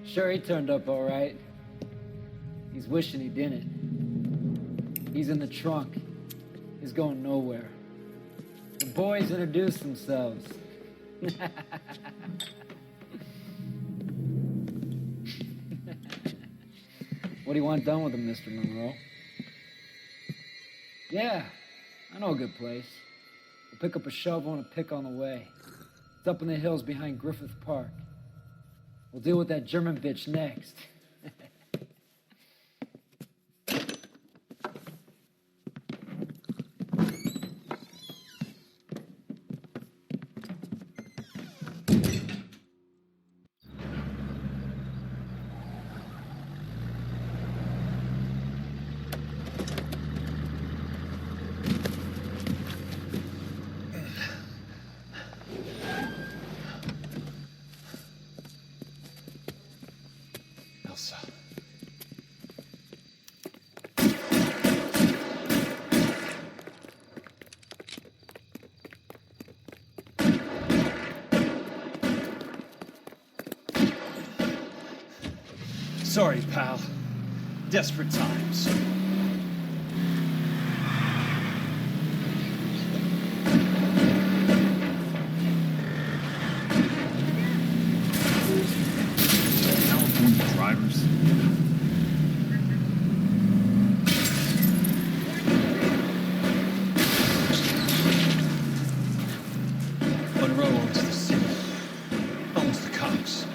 Sure, he turned up all right. He's wishing he didn't. He's in the trunk. He's going nowhere. The boys introduced themselves. What do you want done with him, Mr. Monroe? Yeah, I know a good place. We'll pick up a shovel and a pick on the way. It's up in the hills behind Griffith Park. We'll deal with that German bitch next. Elsa. Sorry, pal. Desperate times. California drivers. Monroe owns the city. Owns the cops.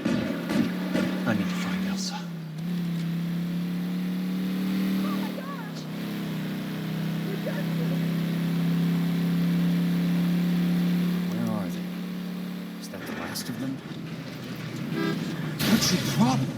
I need to find Elsa. Where are they? Is that the last of them? What's your problem?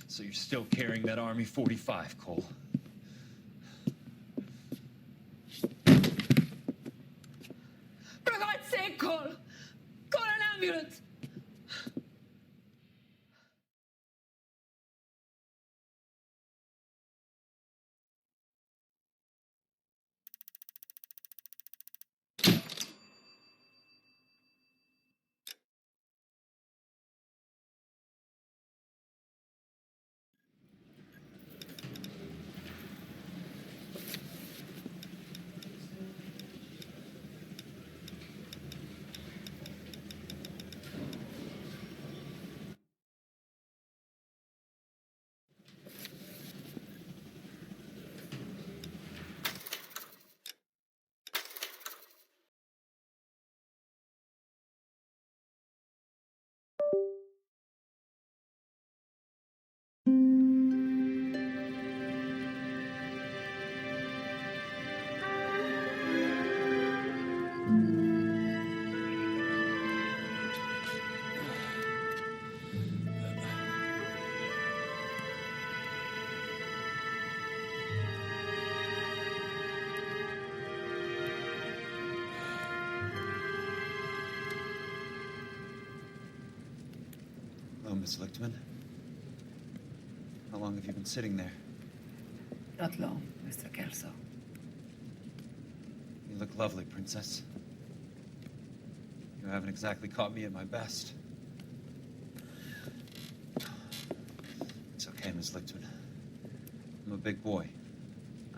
So you're still carrying that Army 45, Cole? For God's sake, Cole! Call an ambulance! Hello, Miss Lichtman. How long have you been sitting there? Not long, Mr. Kelso. You look lovely, Princess. You haven't exactly caught me at my best. It's okay, Miss Lichtman. I'm a big boy.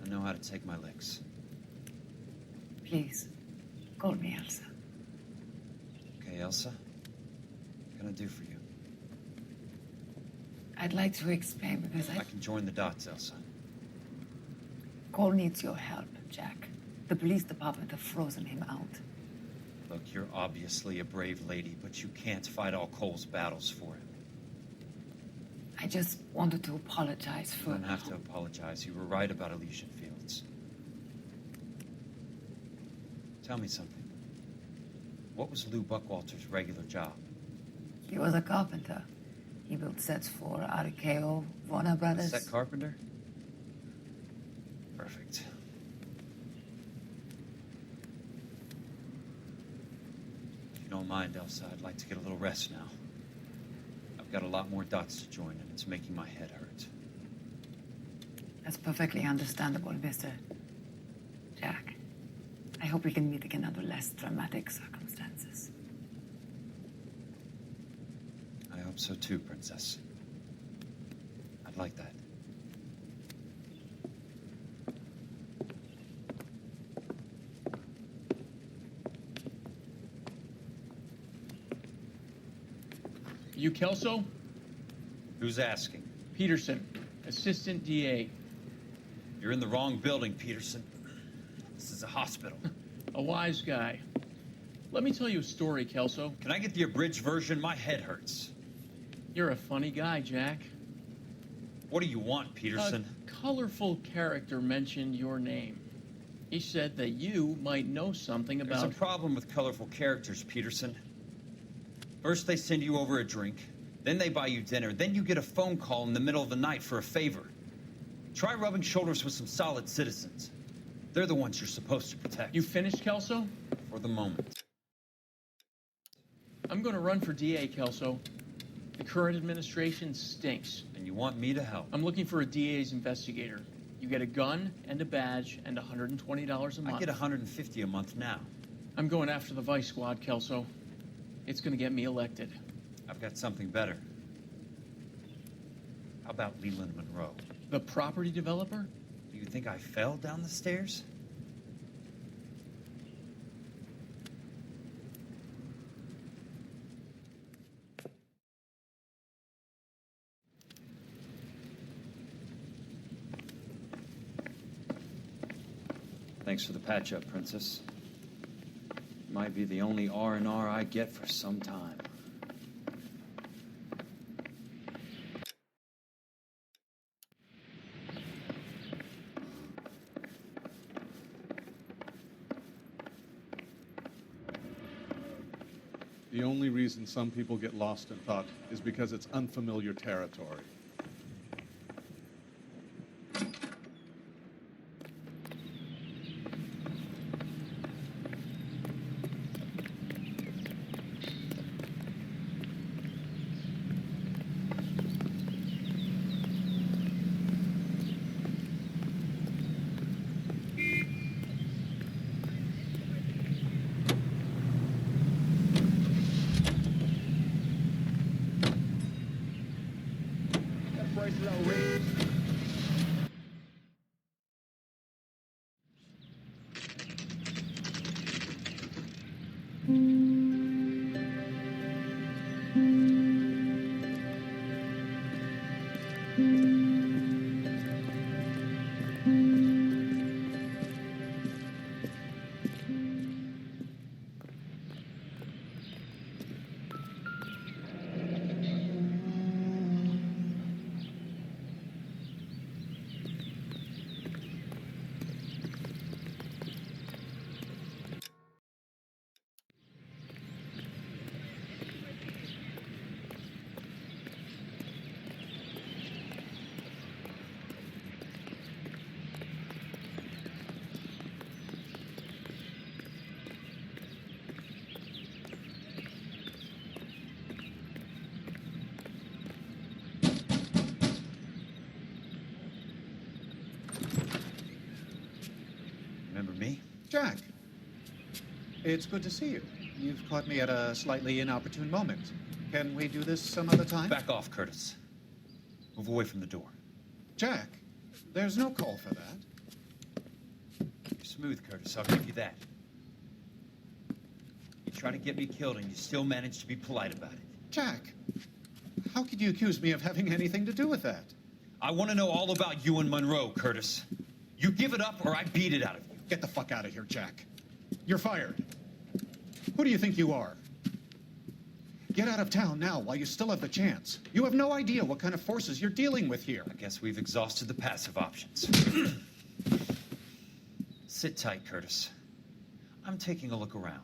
I know how to take my licks. Please, call me Elsa. Okay, Elsa? What can I do for you? I'd like to explain because I can join the dots, Elsa. Cole needs your help, Jack. The police department have frozen him out. Look, you're obviously a brave lady, but you can't fight all Cole's battles for him. I just wanted to apologize You for... don't have to apologize. You were right about Elysian Fields. Tell me something. What was Lou Buckwalter's regular job? He was a carpenter. He built sets for RKO, Warner Brothers. Set carpenter? Perfect. If you don't mind, Elsa, I'd like to get a little rest now. I've got a lot more dots to join, and it's making my head hurt. That's perfectly understandable, Mr. Jack. I hope we can meet again under less dramatic circumstances. I hope so too, Princess. I'd like that. You Kelso? Who's asking? Peterson, Assistant DA. You're in the wrong building, Peterson. This is a hospital. A wise guy. Let me tell you a story, Kelso. Can I get the abridged version? My head hurts. You're a funny guy, Jack. What do you want, Peterson? A colorful character mentioned your name. He said that you might know something There's about... a problem with colorful characters, Peterson. First they send you over a drink, then they buy you dinner, then you get a phone call in the middle of the night for a favor. Try rubbing shoulders with some solid citizens. They're the ones you're supposed to protect. You finished, Kelso? For the moment. I'm going to run for DA, Kelso. The current administration stinks. And you want me to help? I'm looking for a DA's investigator. You get a gun and a badge and $120 a month. I get $150 a month now. I'm going after the Vice Squad, Kelso. It's going to get me elected. I've got something better. How about Leland Monroe? The property developer? Do you think I fell down the stairs? Thanks for the patch-up, Princess. Might be the only R&R I get for some time. The only reason some people get lost in thought is because it's unfamiliar territory. Jack. It's good to see you. You've caught me at a slightly inopportune moment. Can we do this some other time? Back off, Curtis. Move away from the door. Jack, there's no call for that. You're smooth, Curtis. I'll give you that. You try to get me killed, and you still manage to be polite about it. Jack, how could you accuse me of having anything to do with that? I want to know all about you and Monroe, Curtis. You give it up, or I beat it out of you. Get the fuck out of here, Jack. You're fired. Who do you think you are? Get out of town now while you still have the chance. You have no idea what kind of forces you're dealing with here. I guess we've exhausted the passive options. Sit tight, Curtis. I'm taking a look around.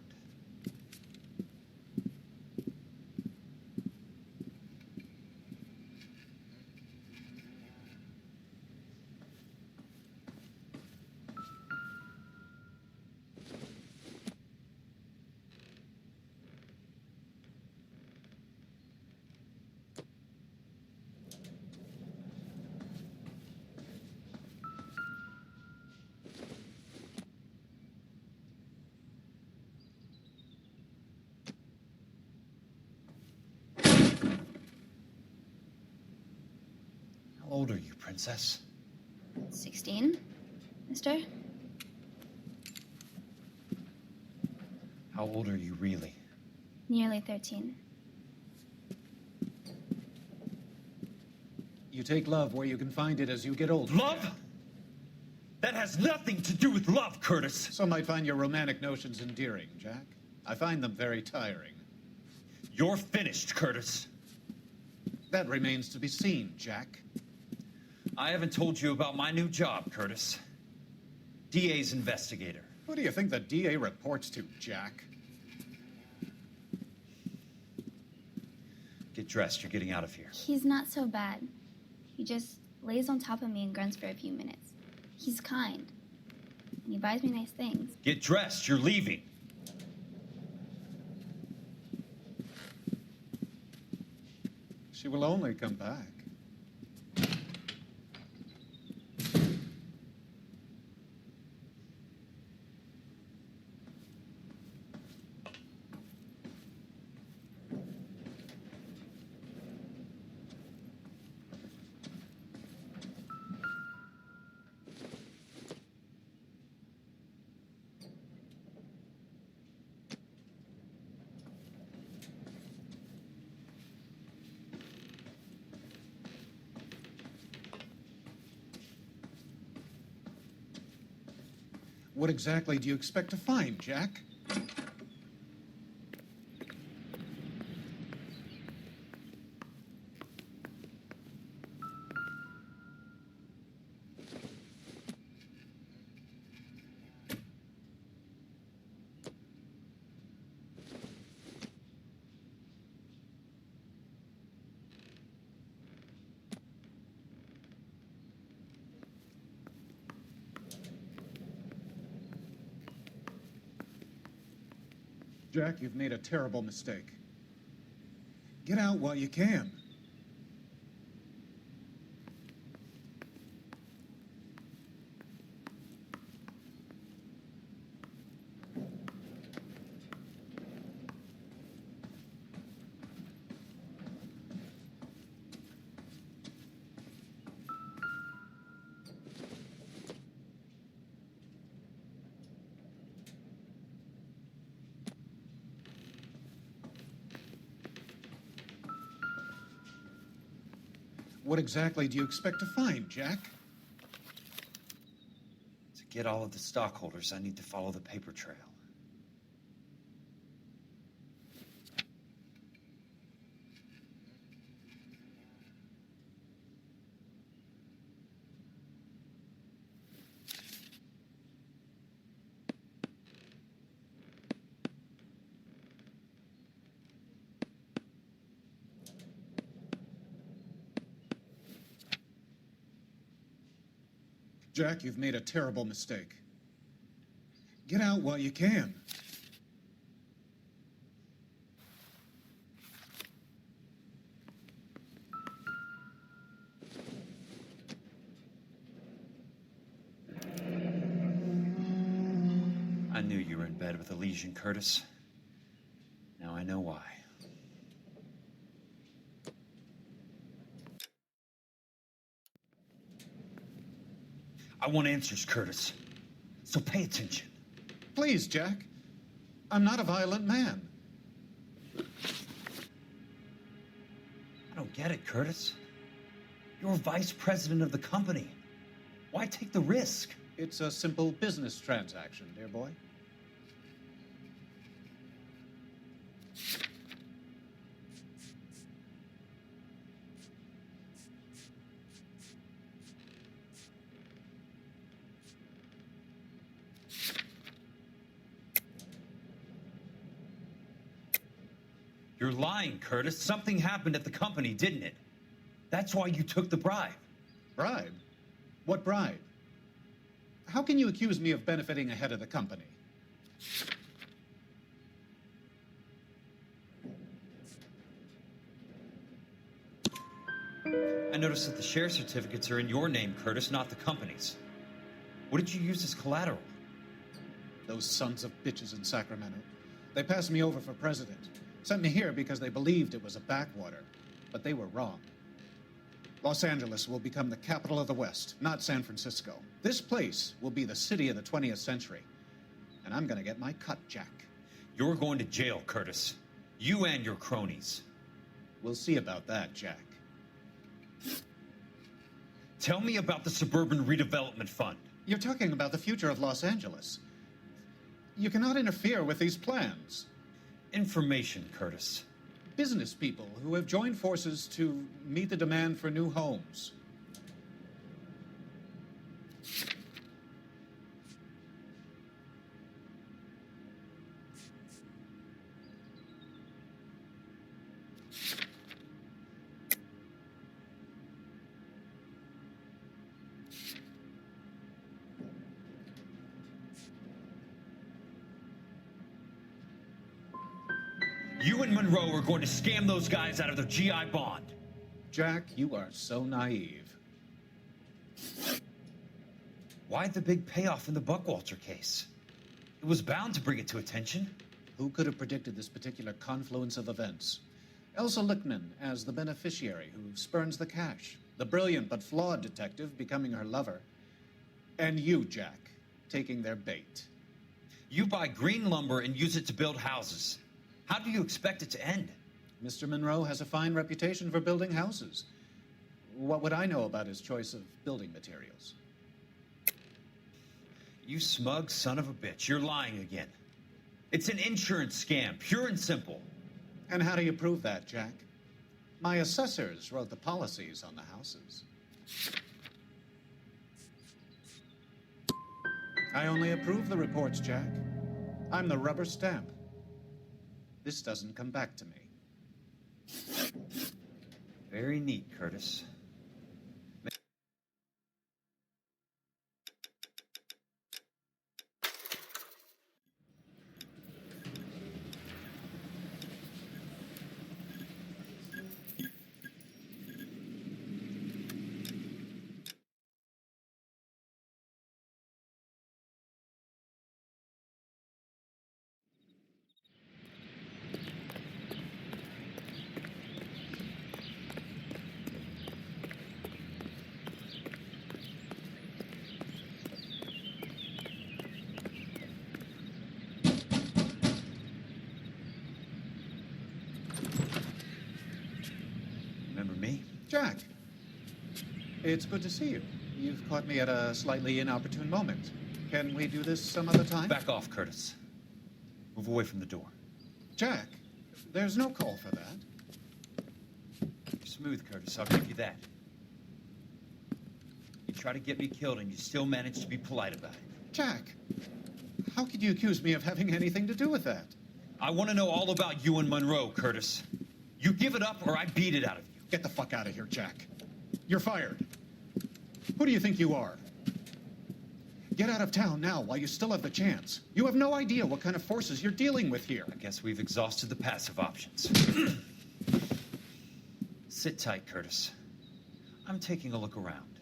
How old are you, Princess? 16, mister? How old are you really? Nearly 13. You take love where you can find it as you get older. Love? That has nothing to do with love, Curtis. Some might find your romantic notions endearing, Jack. I find them very tiring. You're finished, Curtis. That remains to be seen, Jack. I haven't told you about my new job, Curtis. DA's investigator. Who do you think the DA reports to, Jack? Get dressed, you're getting out of here. He's not so bad. He just lays on top of me and grunts for a few minutes. He's kind. And he buys me nice things. Get dressed, you're leaving. She will only come back. What exactly do you expect to find, Jack? Jack, you've made a terrible mistake. Get out while you can. What exactly do you expect to find, Jack? To get all of the stockholders, I need to follow the paper trail. Jack, you've made a terrible mistake. Get out while you can. bed with a lesion, Curtis. Now I know why. I want answers, Curtis. So pay attention. Please, Jack. I'm not a violent man. I don't get it, Curtis. You're vice president of the company. Why take the risk? It's a simple business transaction, dear boy. You're lying, Curtis. Something happened at the company, didn't it? That's why you took the bribe. Bribe? What bribe? How can you accuse me of benefiting ahead of the company? I noticed that the share certificates are in your name, Curtis, not the company's. What did you use as collateral? Those sons of bitches in Sacramento. They passed me over for president. Sent me here because they believed it was a backwater. But they were wrong. Los Angeles will become the capital of the West, not San Francisco. This place will be the city of the 20th century. And I'm gonna get my cut, Jack. You're going to jail, Curtis. You and your cronies. We'll see about that, Jack. Tell me about the Suburban Redevelopment Fund. You're talking about the future of Los Angeles. You cannot interfere with these plans. Information, Curtis. Business people who have joined forces to meet the demand for new homes. You and Monroe are going to scam those guys out of their GI bond. Jack, you are so naive. Why the big payoff in the Buckwalter case? It was bound to bring it to attention. Who could have predicted this particular confluence of events? Elsa Lichtman as the beneficiary who spurns the cash. The brilliant but flawed detective becoming her lover. And you, Jack, taking their bait. You buy green lumber and use it to build houses. How do you expect it to end? Mr. Monroe has a fine reputation for building houses. What would I know about his choice of building materials? You smug son of a bitch. You're lying again. It's an insurance scam, pure and simple. And how do you prove that, Jack? My assessors wrote the policies on the houses. I only approve the reports, Jack. I'm the rubber stamp. This doesn't come back to me. Very neat, Curtis. Remember me? Jack, it's good to see you. You've caught me at a slightly inopportune moment. Can we do this some other time? Back off, Curtis. Move away from the door. Jack, there's no call for that. You're smooth, Curtis. I'll give you that. You try to get me killed, and you still manage to be polite about it. Jack, how could you accuse me of having anything to do with that? I want to know all about you and Monroe, Curtis. You give it up, or I beat it out of you. Get the fuck out of here, Jack. You're fired. Who do you think you are? Get out of town now while you still have the chance. You have no idea what kind of forces you're dealing with here. I guess we've exhausted the passive options. Sit tight, Curtis. I'm taking a look around.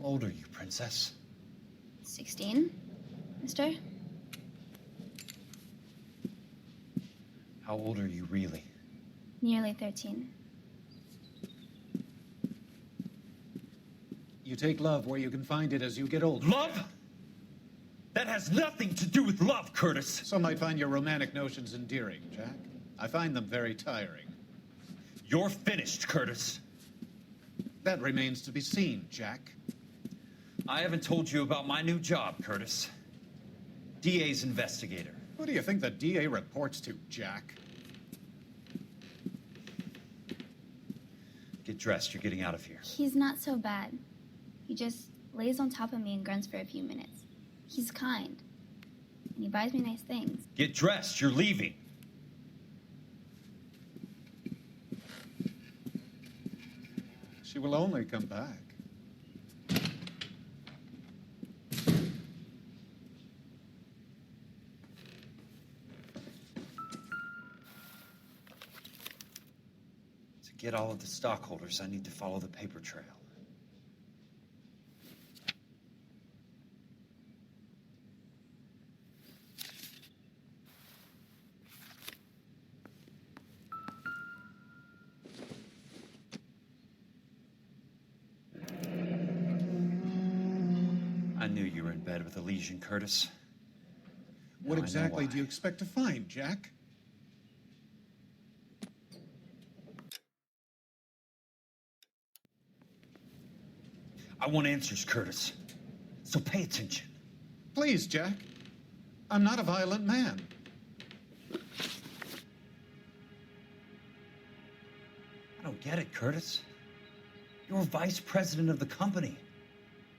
old are you, Princess? 16, mister? How old are you really? Nearly 13. You take love where you can find it as you get older. Love? That has nothing to do with love, Curtis. Some might find your romantic notions endearing, Jack. I find them very tiring. You're finished, Curtis. That remains to be seen, Jack. I haven't told you about my new job, Curtis. DA's investigator. Who do you think the DA reports to, Jack? Get dressed, you're getting out of here. He's not so bad. He just lays on top of me and grunts for a few minutes. He's kind. And he buys me nice things. Get dressed, you're leaving. She will only come back. To get all of the stockholders, I need to follow the paper trail. I knew you were in bed with a lesion, Curtis. What Now I know exactly why. do you expect to find, Jack? I want answers, Curtis. So pay attention. Please, Jack. I'm not a violent man. I don't get it, Curtis. You're vice president of the company.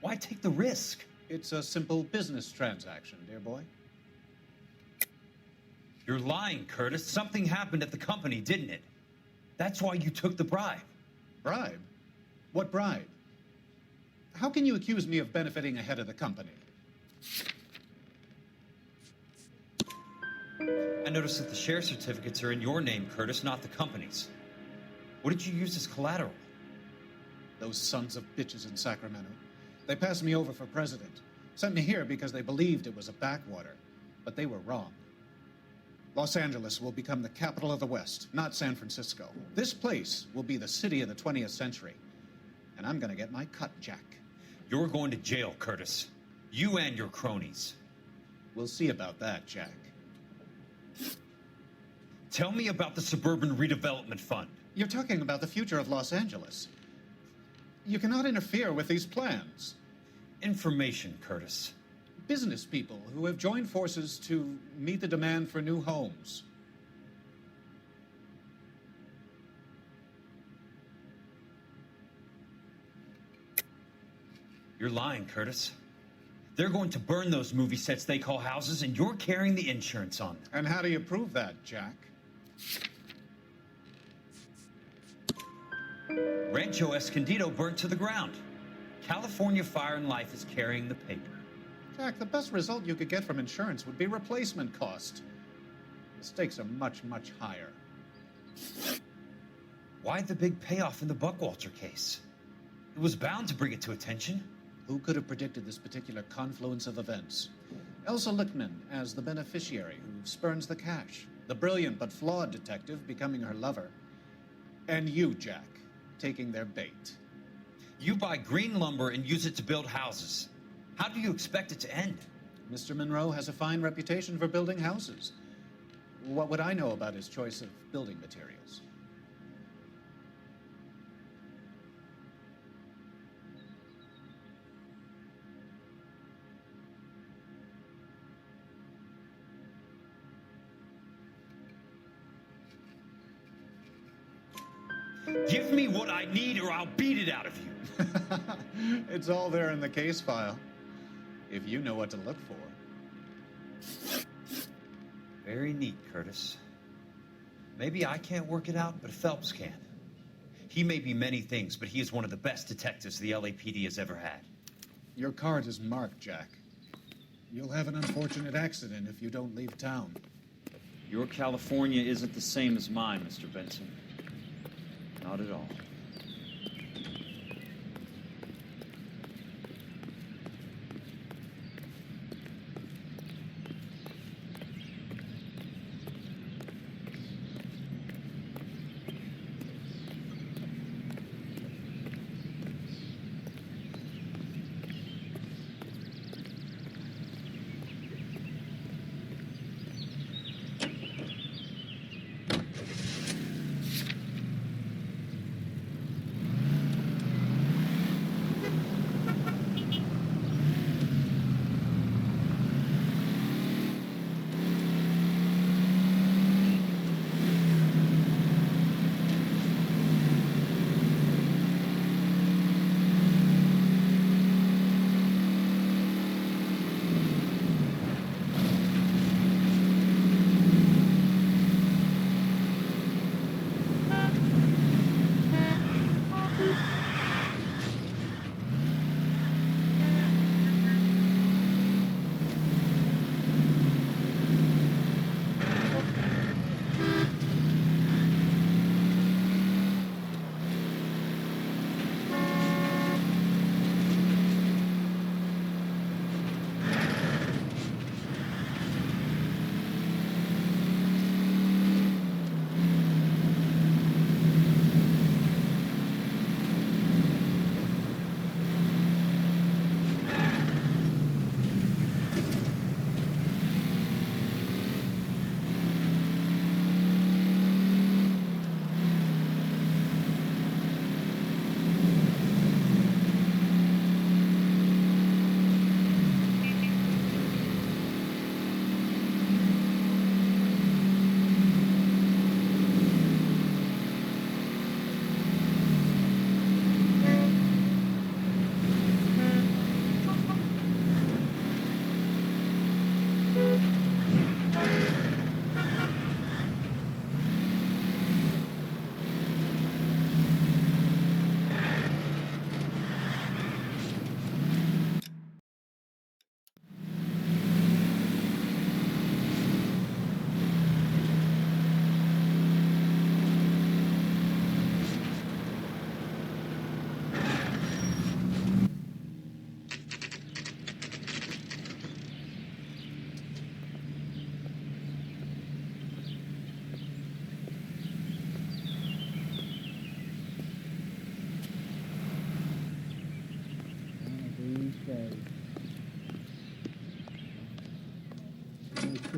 Why take the risk? It's a simple business transaction, dear boy. You're lying, Curtis. Something happened at the company, didn't it? That's why you took the bribe. Bribe? What bribe? How can you accuse me of benefiting a head of the company? I noticed that the share certificates are in your name, Curtis, not the company's. What did you use as collateral? Those sons of bitches in Sacramento. They passed me over for president. Sent me here because they believed it was a backwater. But they were wrong. Los Angeles will become the capital of the West, not San Francisco. This place will be the city of the 20th century. And I'm gonna get my cut, Jack. You're going to jail, Curtis. You and your cronies. We'll see about that, Jack. Tell me about the Suburban Redevelopment Fund. You're talking about the future of Los Angeles. You cannot interfere with these plans. Information, Curtis. Business people who have joined forces to meet the demand for new homes. You're lying, Curtis. They're going to burn those movie sets they call houses, and you're carrying the insurance on them. And how do you prove that, Jack? Rancho Escondido burnt to the ground. California Fire and Life is carrying the paper. Jack, the best result you could get from insurance would be replacement cost. The stakes are much, much higher. Why the big payoff in the Buckwalter case? It was bound to bring it to attention. Who could have predicted this particular confluence of events? Elsa Lichtman as the beneficiary who spurns the cash. The brilliant but flawed detective becoming her lover. And you, Jack, taking their bait. You buy green lumber and use it to build houses. How do you expect it to end? Mr. Monroe has a fine reputation for building houses. What would I know about his choice of building materials? Give me what I need or I'll beat it out of you. It's all there in the case file, if you know what to look for. Very neat, Curtis. Maybe I can't work it out, but Phelps can. He may be many things, but he is one of the best detectives the LAPD has ever had. Your card is marked, Jack. You'll have an unfortunate accident if you don't leave town. Your California isn't the same as mine, Mr. Benson. Not at all.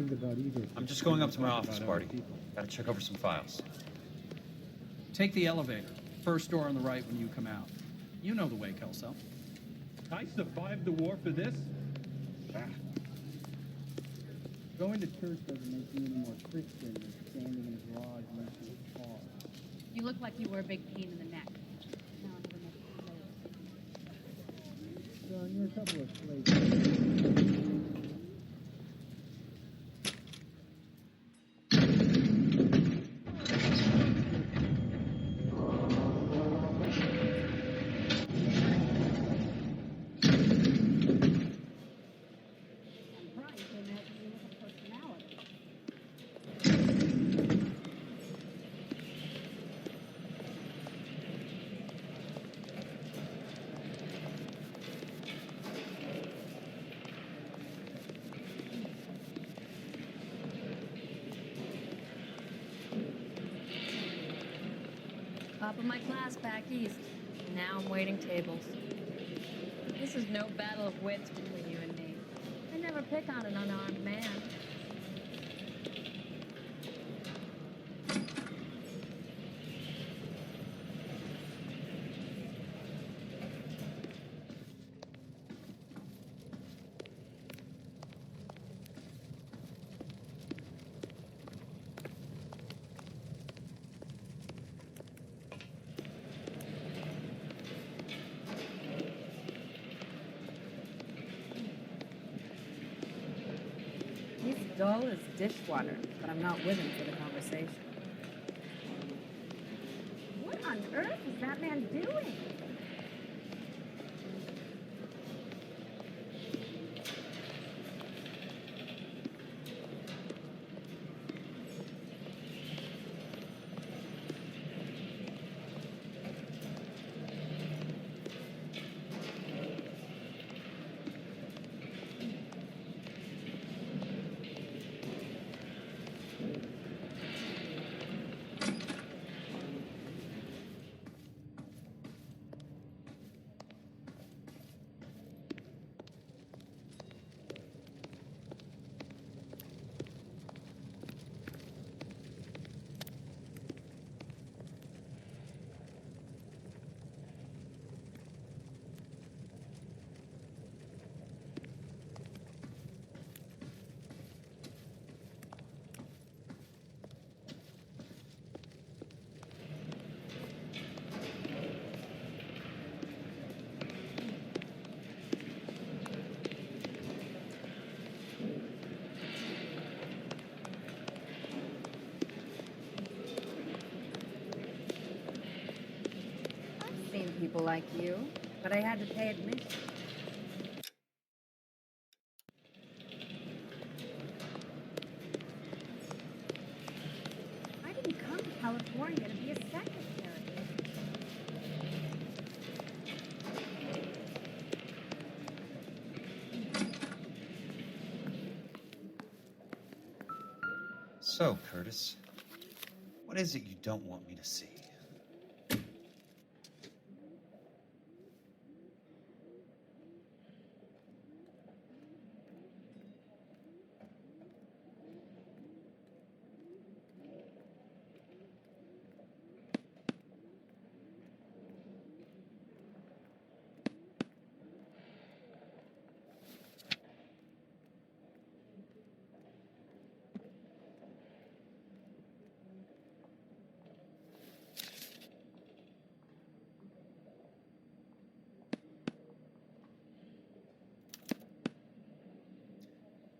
think about either. I'm just going up to my office party. Gotta check over some files. Take the elevator. First door on the right when you come out. You know the way, Kelso. I survived the war for this? Going to church doesn't make you any more Christian than standing in a garage next to a car. You look like you were a big pain in the neck. Now I'm gonna make you Son, you're a couple of slaves. Top of my class back east. Now I'm waiting tables. This is no battle of wits between you and me. I never pick on an unarmed man. He's dull as dishwater, but I'm not with him for the conversation. What on earth is that man doing? Seen people like you, but I had to pay admission. I didn't come to California to be a secretary. So, Curtis, what is it you don't want me to see?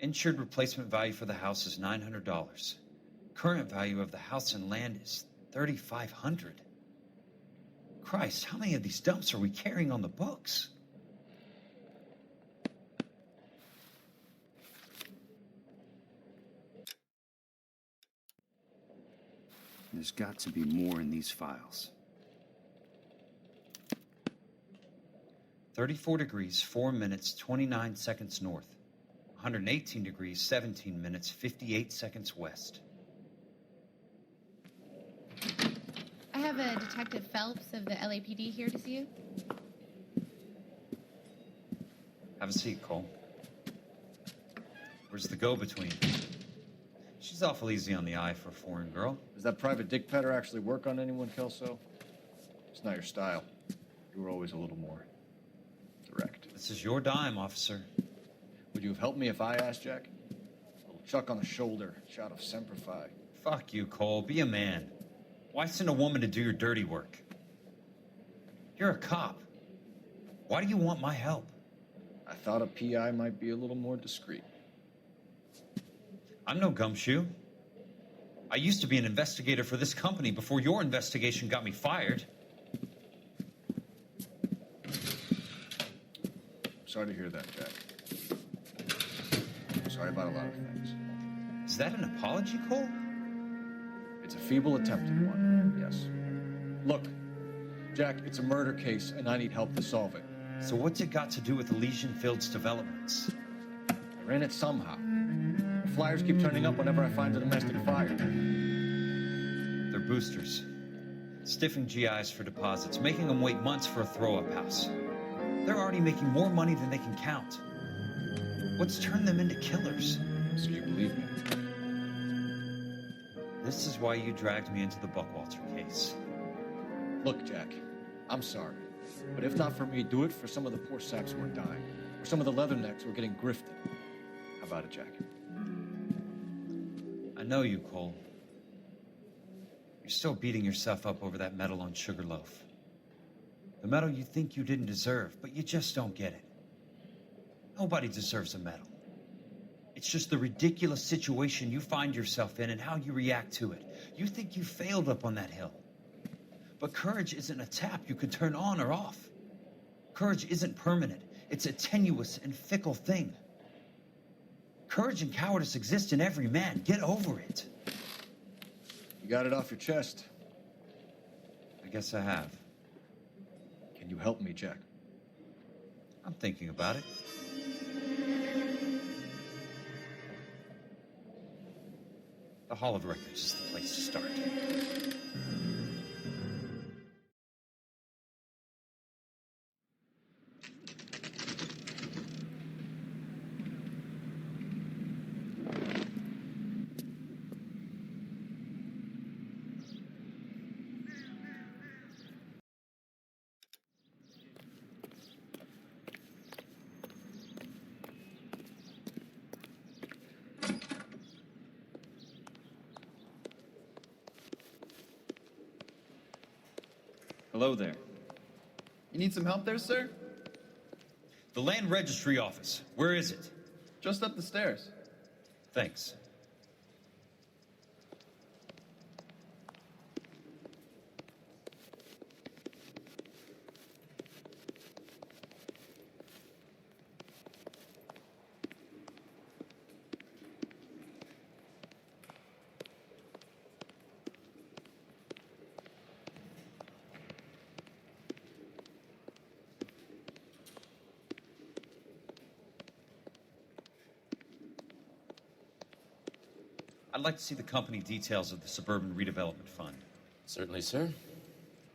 Insured replacement value for the house is $900. Current value of the house and land is $3,500. Christ, how many of these dumps are we carrying on the books? There's got to be more in these files. 34 degrees, 4 minutes, 29 seconds north. 118 degrees, 17 minutes, 58 seconds west. I have a Detective Phelps of the LAPD here to see you. Have a seat, Cole. Where's the go-between? She's awful easy on the eye for a foreign girl. Does that private dick petter actually work on anyone, Kelso? It's not your style. You were always a little more direct. This is your dime, officer. Would you have helped me if I asked, Jack? A little chuck on the shoulder, shout of Semper Fi. Fuck you, Cole. Be a man. Why send a woman to do your dirty work? You're a cop. Why do you want my help? I thought a PI might be a little more discreet. I'm no gumshoe. I used to be an investigator for this company before your investigation got me fired. Sorry to hear that, Jack. I'm sorry about a lot of things. Is that an apology, Cole? It's a feeble attempted one, yes. Look, Jack, it's a murder case, and I need help to solve it. So what's it got to do with Elysian Fields developments? They're in it somehow. The flyers keep turning up whenever I find a domestic fire. They're boosters. Stiffing GIs for deposits, making them wait months for a throw-up house. They're already making more money than they can count. What's turned them into killers? So you believe me? This is why you dragged me into the Buckwalter case. Look, Jack, I'm sorry. But if not for me, do it for some of the poor sacks who are dying. Or some of the leathernecks who are getting grifted. How about it, Jack? I know you, Cole. You're still beating yourself up over that medal on Sugarloaf. The medal you think you didn't deserve, but you just don't get it. Nobody deserves a medal. It's just the ridiculous situation you find yourself in and how you react to it. You think you failed up on that hill. But courage isn't a tap you can turn on or off. Courage isn't permanent. It's a tenuous and fickle thing. Courage and cowardice exist in every man. Get over it. You got it off your chest. I guess I have. Can you help me, Jack? I'm thinking about it. The Hall of Records is the place to start. Hello there. You need some help there, sir? The Land Registry Office. Where is it? Just up the stairs. Thanks. I'd like to see the company details of the Suburban Redevelopment Fund. Certainly, sir.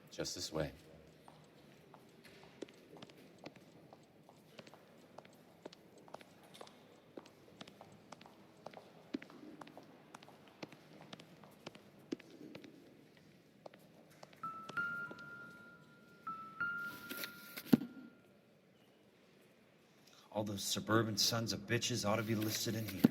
Just this way. All those suburban sons of bitches ought to be listed in here.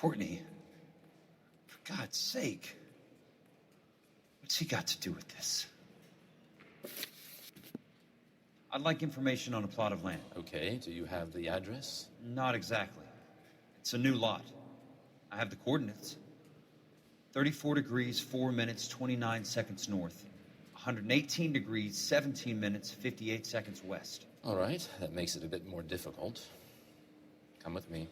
Courtney, for God's sake, what's he got to do with this? I'd like information on a plot of land. Okay, do you have the address? Not exactly. It's a new lot. I have the coordinates. 34 degrees, 4 minutes, 29 seconds north. 118 degrees, 17 minutes, 58 seconds west. All right, that makes it a bit more difficult. Come with me.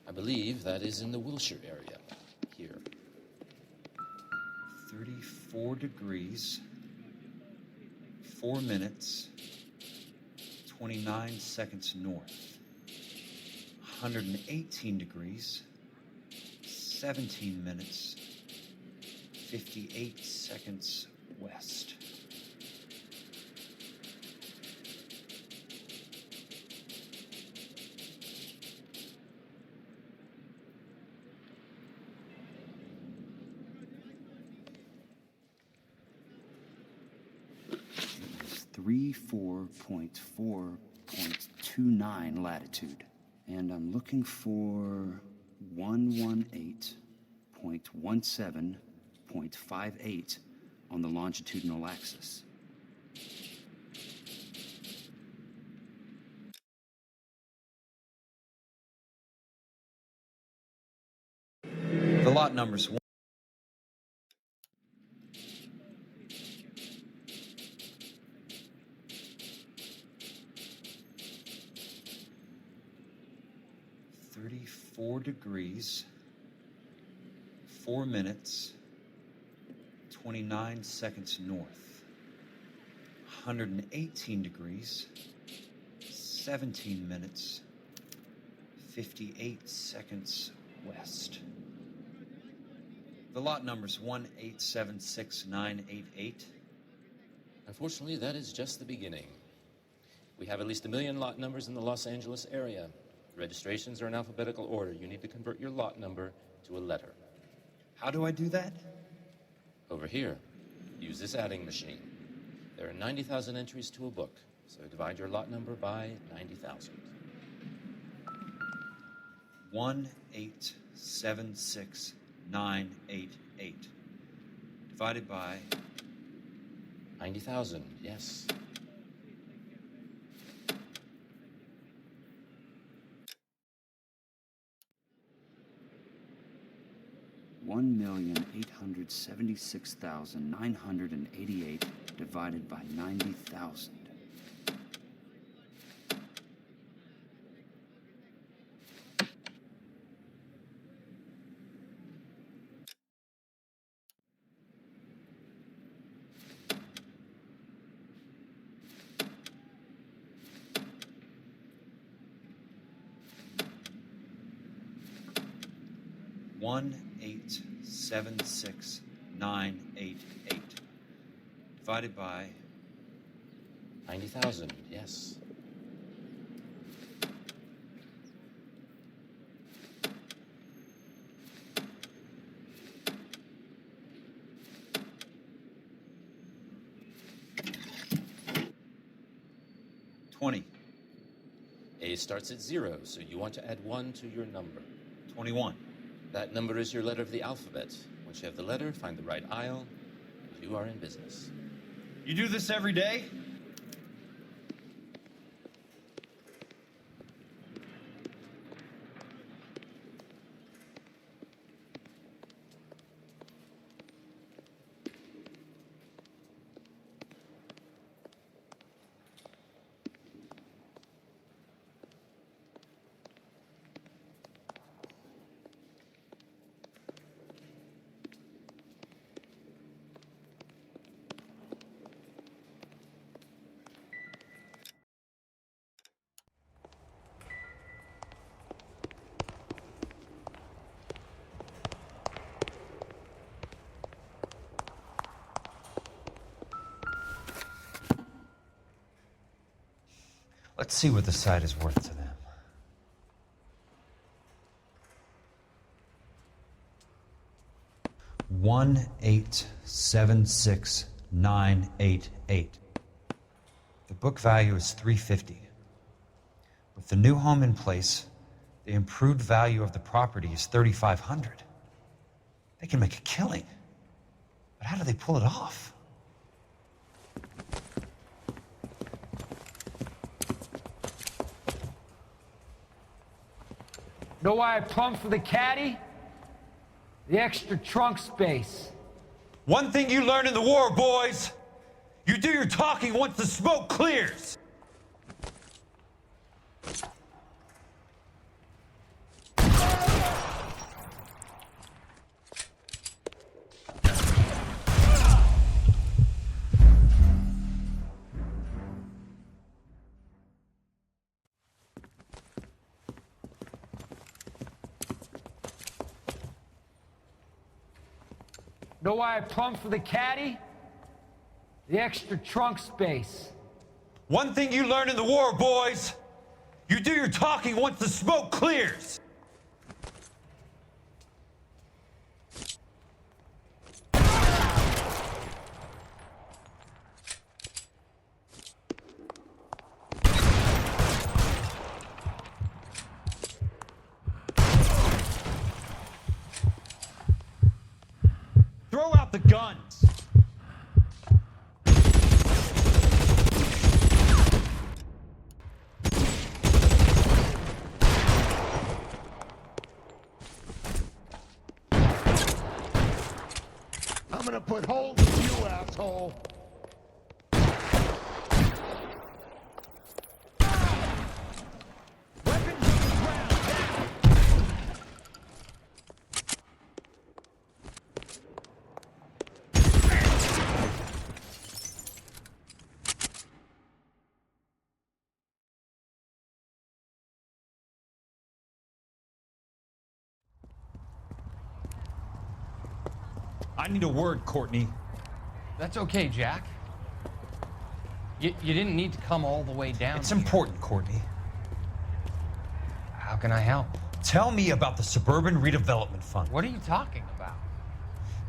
I believe that is in the Wilshire area. Here. 34 degrees, 4 minutes, 29 seconds north. 118 degrees, 17 minutes, 58 seconds west. It's 34.4.29 latitude. And I'm looking for 118.17.58 on the longitudinal axis. The lot number's 34 degrees, 4 minutes, 29 seconds north. 118 degrees, 17 minutes, 58 seconds west. The lot number's 1876988. Unfortunately, that is just the beginning. We have at least 1 million lot numbers in the Los Angeles area. Registrations are in alphabetical order. You need to convert your lot number to a letter. How do I do that? Over here, use this adding machine. There are 90,000 entries to a book, so divide your lot number by 90,000. 1876988. Divided by 90,000, yes. $1,876,988 divided by 90,000. $1,876,988 divided by 90,000, yes. $20. A starts at 0, so you want to add 1 to your number. 21. That number is your letter of the alphabet. Once you have the letter, find the right aisle. You are in business. You do this every day? Let's see what the site is worth to them. $1,876,988. The book value is $350. With the new home in place, the improved value of the property is $3,500. They can make a killing. But how do they pull it off? Know why I plumbed for the caddy? The extra trunk space. One thing you learn in the war, boys. You do your talking once the smoke clears. Know why I plumbed for the caddy? The extra trunk space. One thing you learn in the war, boys. You do your talking once the smoke clears. Throw out the guns. I'm gonna put holes in you, asshole. I need a word, Courtney. That's okay, Jack. You didn't need to come all the way down. It's here. important, Courtney. How can I help? Tell me about the Suburban Redevelopment Fund. What are you talking about?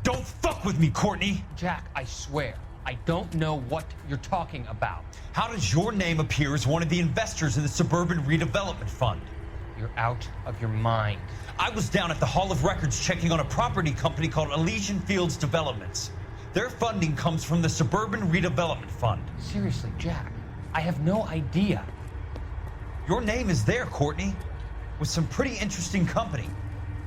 Don't fuck with me, Courtney! Jack, I swear, I don't know what you're talking about. How does your name appear as one of the investors in the Suburban Redevelopment Fund? You're out of your mind. I was down at the Hall of Records checking on a property company called Elysian Fields Developments. Their funding comes from the Suburban Redevelopment Fund. Seriously, Jack, I have no idea. Your name is there, Courtney, with some pretty interesting company.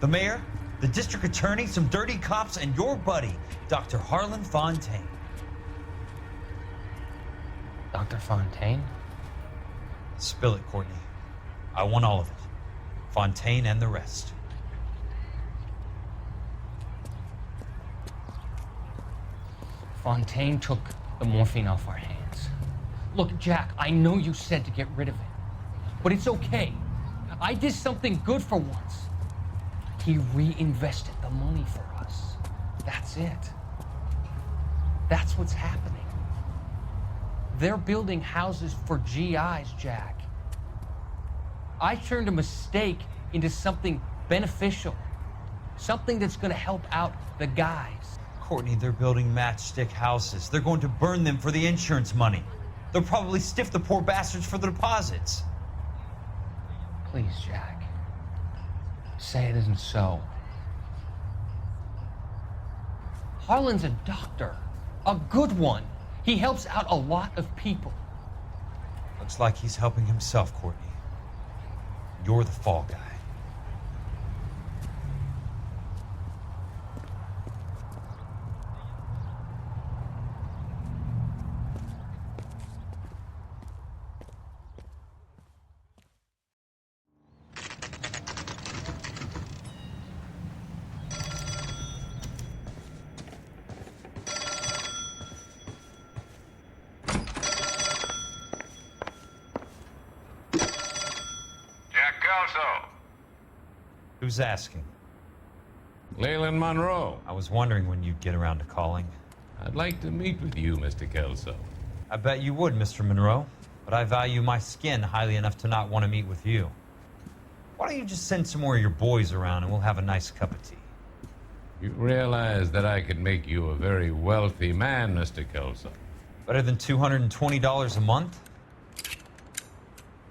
The mayor, the district attorney, some dirty cops, and your buddy, Dr. Harlan Fontaine. Dr. Fontaine? Spill it, Courtney. I want all of it. Fontaine and the rest. Fontaine took the morphine off our hands. Look, Jack, I know you said to get rid of it, but it's okay. I did something good for once. He reinvested the money for us. That's it. That's what's happening. They're building houses for GIs, Jack. I turned a mistake into something beneficial, something that's going to help out the guys. Courtney, they're building matchstick houses. They're going to burn them for the insurance money. They'll probably stiff the poor bastards for the deposits. Please, Jack. Say it isn't so. Harlan's a doctor. A good one. He helps out a lot of people. Looks like he's helping himself, Courtney. You're the fall guy. Who's asking? Leyland Monroe. I was wondering when you'd get around to calling. I'd like to meet with you, Mr. Kelso. I bet you would, Mr. Monroe. But I value my skin highly enough to not want to meet with you. Why don't you just send some more of your boys around and we'll have a nice cup of tea? You realize that I could make you a very wealthy man, Mr. Kelso. Better than $220 a month?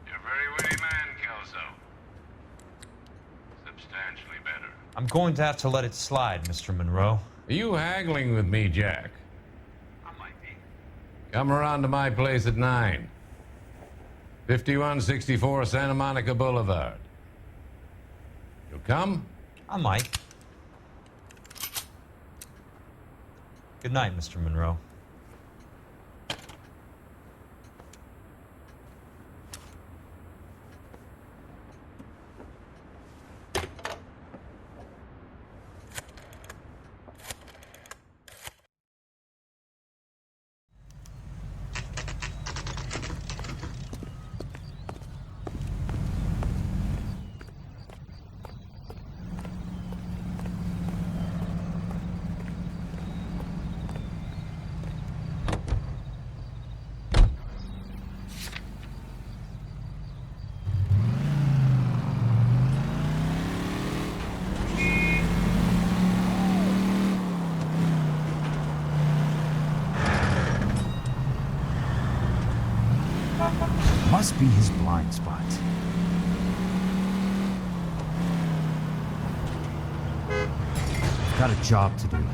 You're a very witty man, Kelso. Substantially better. I'm going to have to let it slide, Mr. Monroe. Are you haggling with me, Jack? I might be. Come around to my place at 9. 5164 Santa Monica Boulevard. You'll come? I might. Good night, Mr. Monroe. Must be his blind spot. I've got a job to do.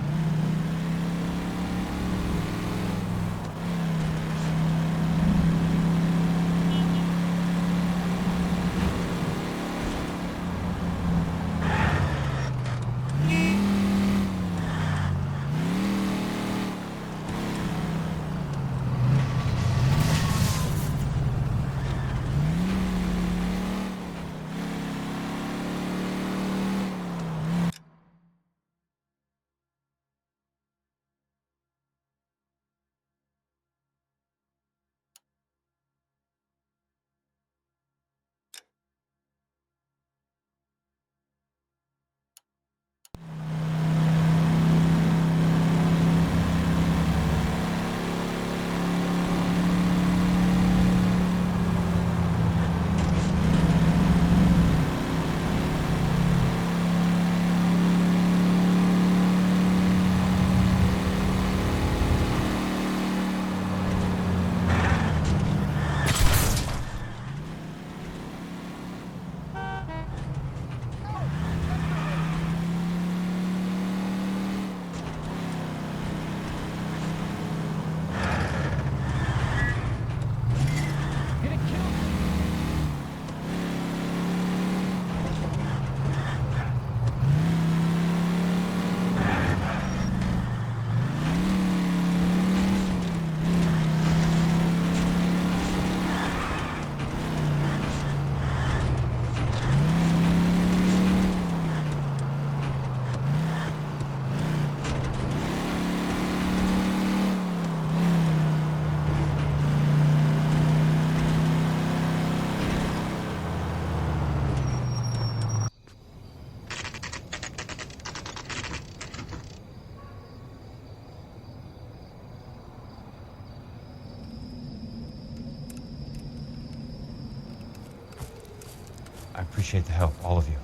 I appreciate the help, all of you.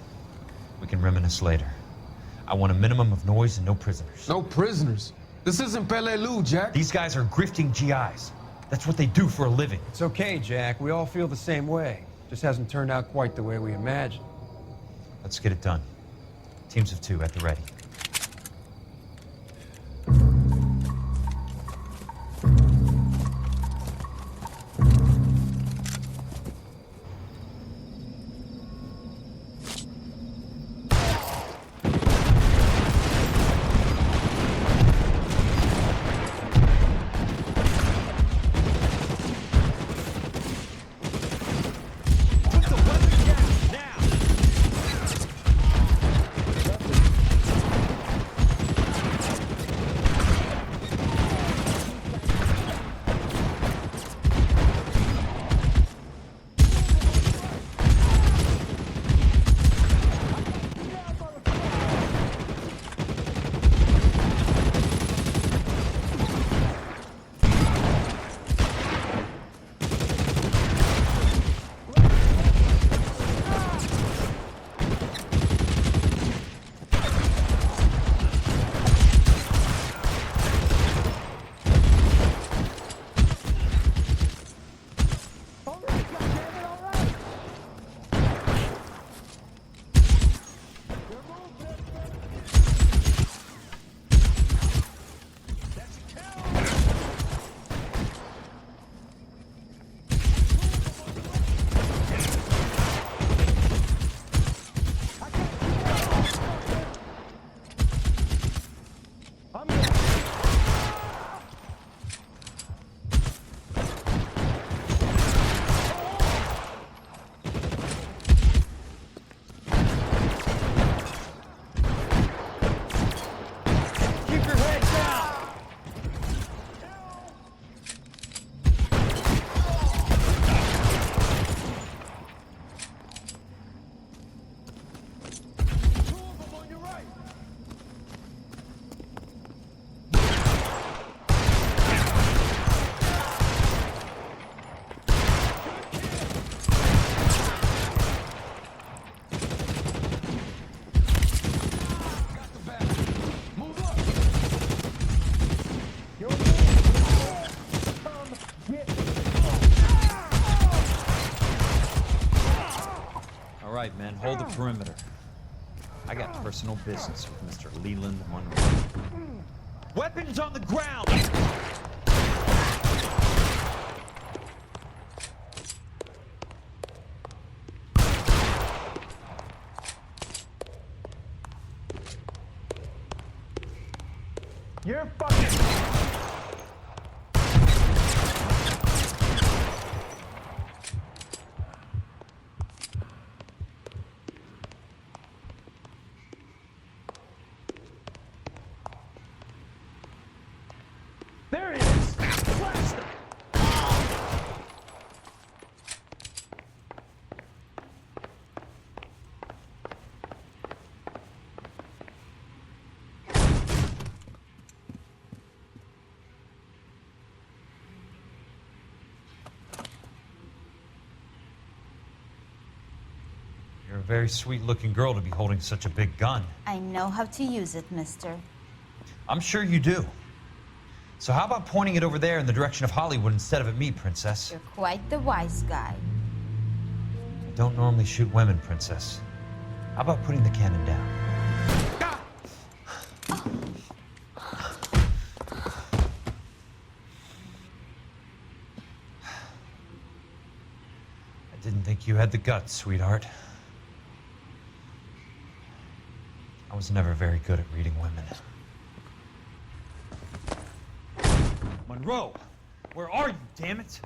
We can reminisce later. I want a minimum of noise and no prisoners. No prisoners? This isn't Peleliu, Jack. These guys are grifting GIs. That's what they do for a living. It's okay, Jack. We all feel the same way. Just hasn't turned out quite the way we imagined. Let's get it done. Teams of 2 at the ready. and hold the perimeter. I got personal business with Mr. Leland Monroe. Weapons on the ground! You're fucking... There he is! Blast him! You're a very sweet-looking girl to be holding such a big gun. I know how to use it, mister. I'm sure you do. So how about pointing it over there in the direction of Hollywood instead of at me, Princess? You're quite the wise guy. I don't normally shoot women, Princess. How about putting the cannon down? I didn't think you had the guts, sweetheart. I was never very good at reading women. Monroe! Where are you, damn it?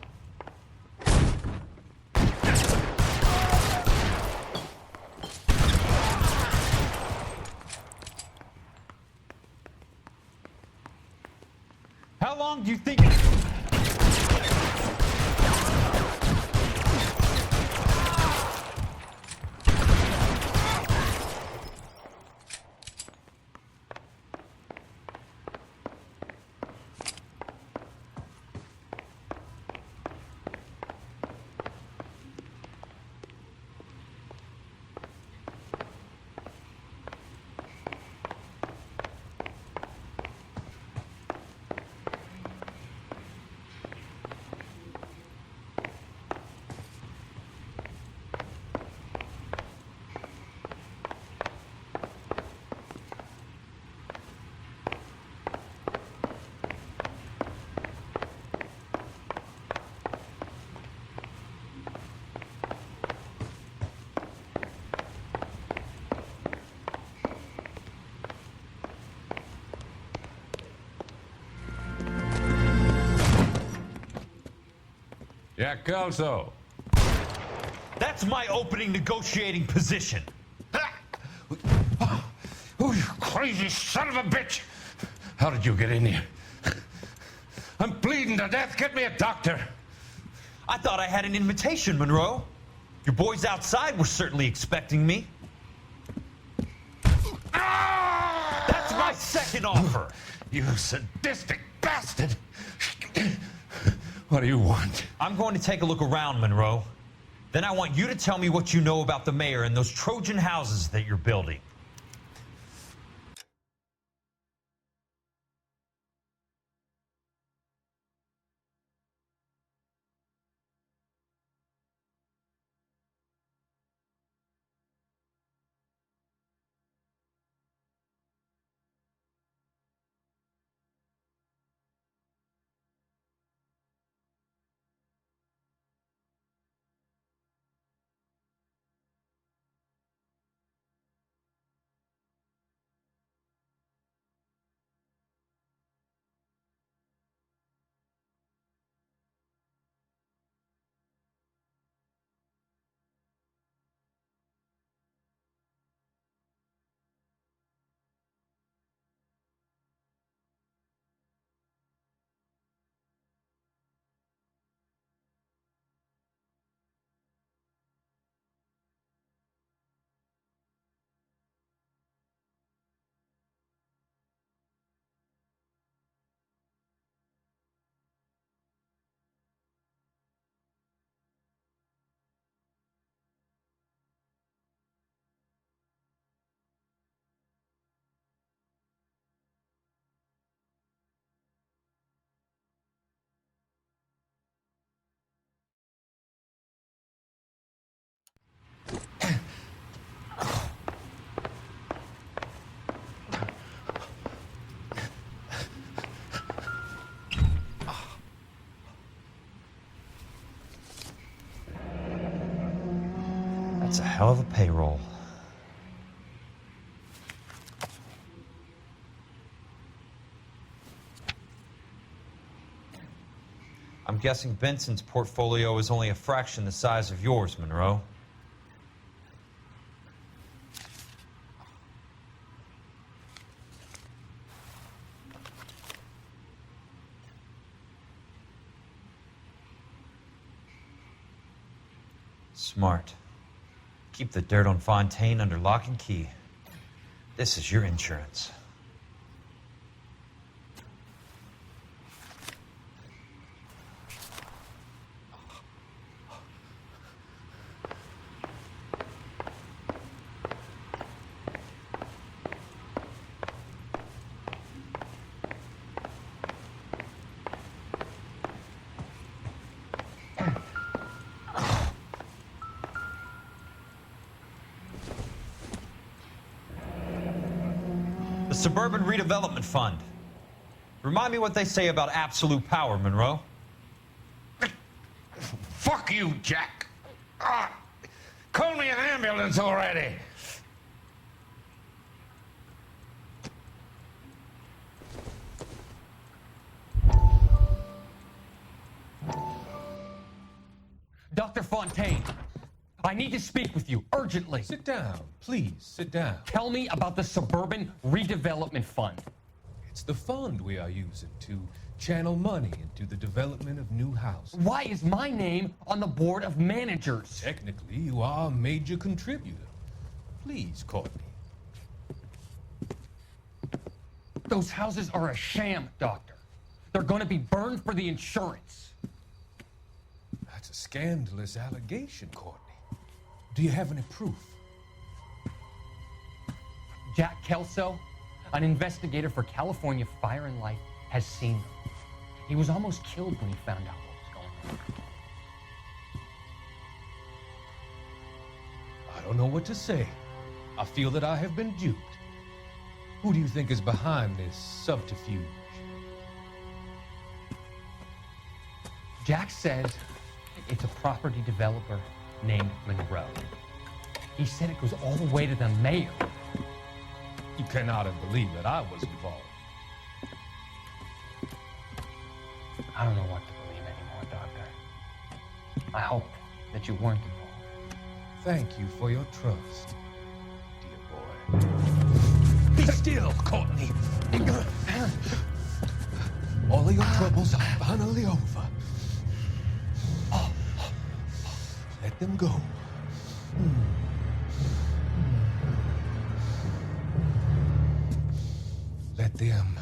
How long do you think... Jack Kelso. That's my opening negotiating position. Oh, you crazy son of a bitch! How did you get in here? I'm bleeding to death. Get me a doctor. I thought I had an invitation, Monroe. Your boys outside were certainly expecting me. That's my second offer. You sadistic bastard. What do you want? I'm going to take a look around, Monroe. Then I want you to tell me what you know about the mayor and those Trojan houses that you're building. hell of a payroll. I'm guessing Benson's portfolio is only a fraction the size of yours, Monroe. Smart. Keep the dirt on Fontaine under lock and key. This is your insurance. The Suburban Redevelopment Fund. Remind me what they say about absolute power, Monroe. Fuck you, Jack. Call me an ambulance already. Dr. Fontaine, I need to speak with you urgently. Sit down, please, sit down. Tell me about the Suburban Redevelopment Fund. It's the fund we are using to channel money into the development of new houses. Why is my name on the board of managers? Technically, you are a major contributor. Please, Courtney. Those houses are a sham, Doctor. They're going to be burned for the insurance. That's a scandalous allegation, Courtney. Do you have any proof? Jack Kelso, an investigator for California Fire and Life, has seen them. He was almost killed when he found out what was going on. I don't know what to say. I feel that I have been duped. Who do you think is behind this subterfuge? Jack says it's a property developer named Monroe. He said it goes all the way to the mayor. You cannot have believed that I was involved. I don't know what to believe anymore, Doctor. I hope that you weren't involved. Thank you for your trust, dear boy. Be still, Courtney. All of your troubles are finally over. Let them go. Let them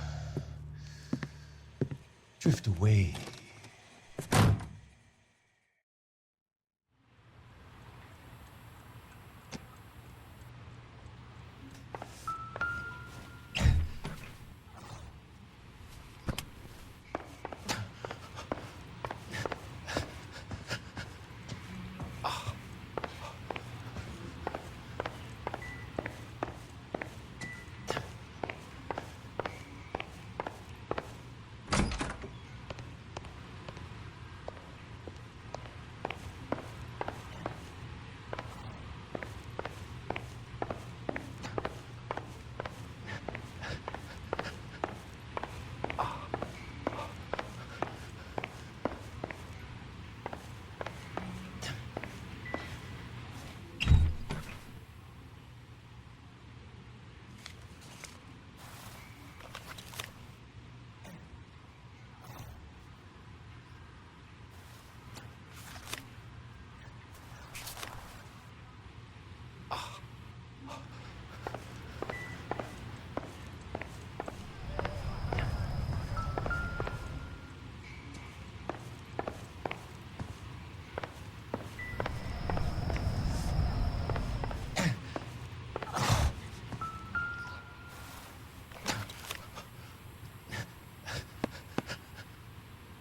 drift away.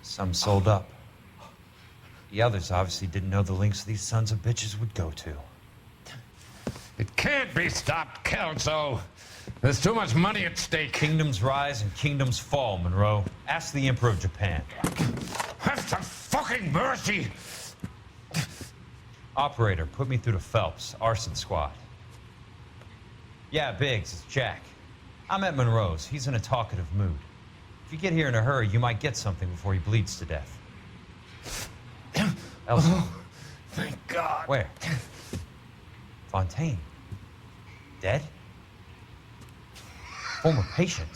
Some sold up. The others obviously didn't know the lengths these sons of bitches would go to. It can't be stopped, Kelso. There's too much money at stake. Kingdoms rise and kingdoms fall, Monroe. Ask the Emperor of Japan. Have some fucking mercy! Operator, put me through to Phelps, arson squad. Yeah, Biggs, it's Jack. I'm at Monroe's. He's in a talkative mood. If you get here in a hurry, you might get something before he bleeds to death. Elsa. Oh, thank God. Where? Fontaine. Dead? Former patient.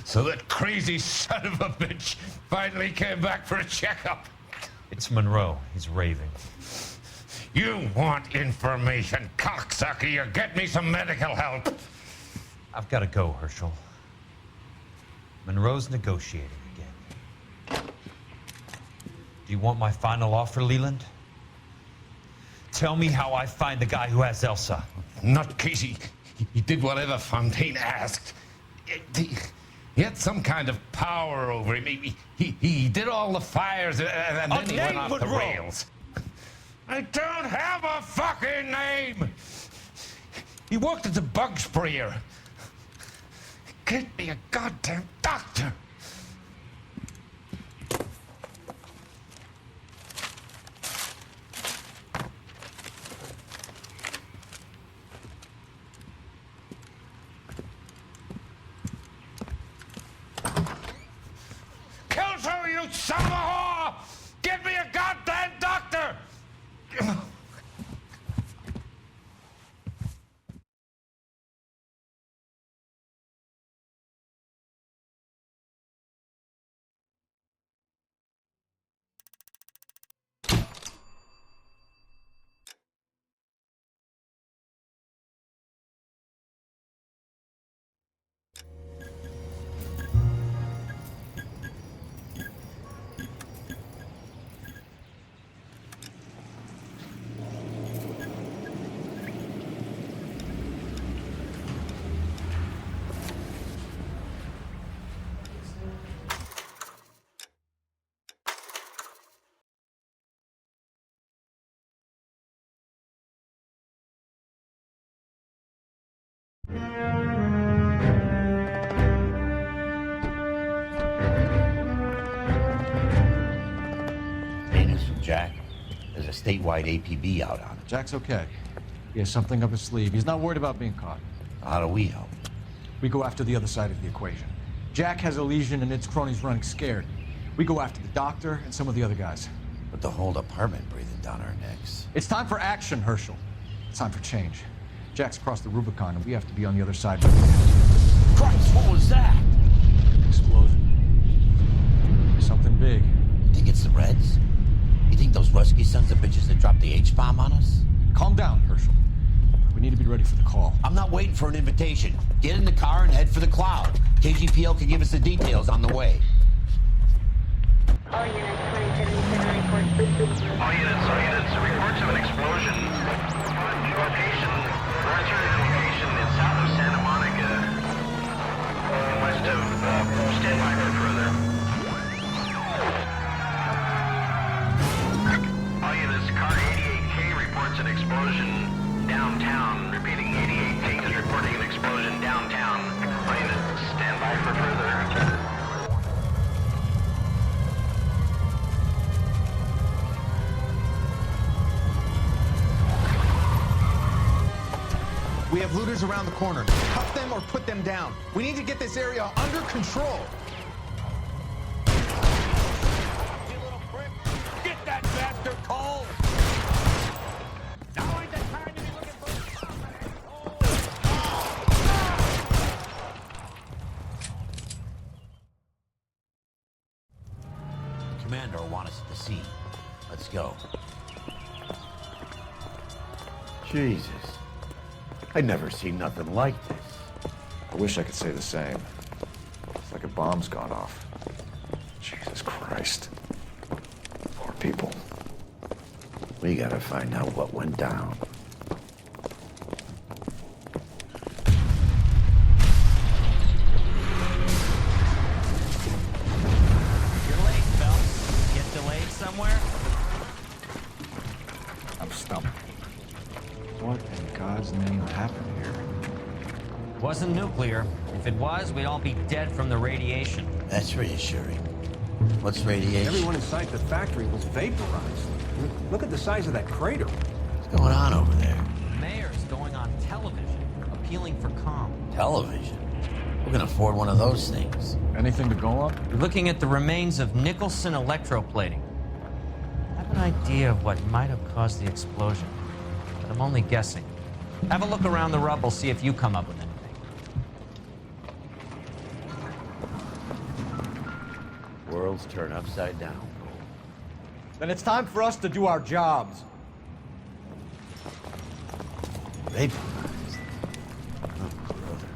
So that crazy son of a bitch finally came back for a checkup. It's Monroe. He's raving. You want information, cocksucker. You get me some medical help. I've got to go, Herschel. Monroe's negotiating again. Do you want my final offer, Leland? Tell me how I find the guy who has Elsa. Nutcase, he did whatever Fontaine asked. He had some kind of power over him. He did all the fires and then he went off the rails. I don't have a fucking name! He worked as a bug sprayer. Get me a goddamn doctor! Kelso, you son of a whore! Get me a goddamn doctor! News from Jack. There's a statewide APB out on it. Jack's okay. He has something up his sleeve. He's not worried about being caught. How do we help? We go after the other side of the equation. Jack has a legion and its cronies running scared. We go after the doctor and some of the other guys. But the whole department breathing down our necks. It's time for action, Herschel. It's time for change. Jack's crossed the Rubicon and we have to be on the other side. Christ, what was that? Explosion. Something big. You think it's the Reds? You think those Rusky sons of bitches that dropped the H-bomb on us? Calm down, Herschel. We need to be ready for the call. I'm not waiting for an invitation. Get in the car and head for the cloud. KGPL can give us the details on the way. All units, reports of an explosion. Location, alternative location is south of Santa Monica, west of, stand by for further. All units, car 88K reports an explosion downtown. Repeating, 88K is reporting an explosion downtown. All units, stand by for further. We have looters around the corner. Cuff them or put them down. We need to get this area under control. You little prick! Get that bastard cold! Now ain't the time to be looking for Commander will want us at the scene. Let's go. Jesus. I'd never seen nothing like this. I wish I could say the same. It's like a bomb's gone off. Jesus Christ. Poor people. We gotta find out what went down. You're late, Phelps. Get delayed somewhere? I'm stumped. What in God's name happened here? Wasn't nuclear. If it was, we'd all be dead from the radiation. That's reassuring. What's radiation? Everyone inside the factory was vaporized. Look at the size of that crater. What's going on over there? The mayor's going on television, appealing for calm. Television? Who can afford one of those things? Anything to go on? We're looking at the remains of Nicholson electroplating. I have an idea of what might have caused the explosion, but I'm only guessing. Have a look around the rubble, see if you come up with anything. Worlds turn upside down. Then it's time for us to do our jobs. Vaporized. Oh, brother.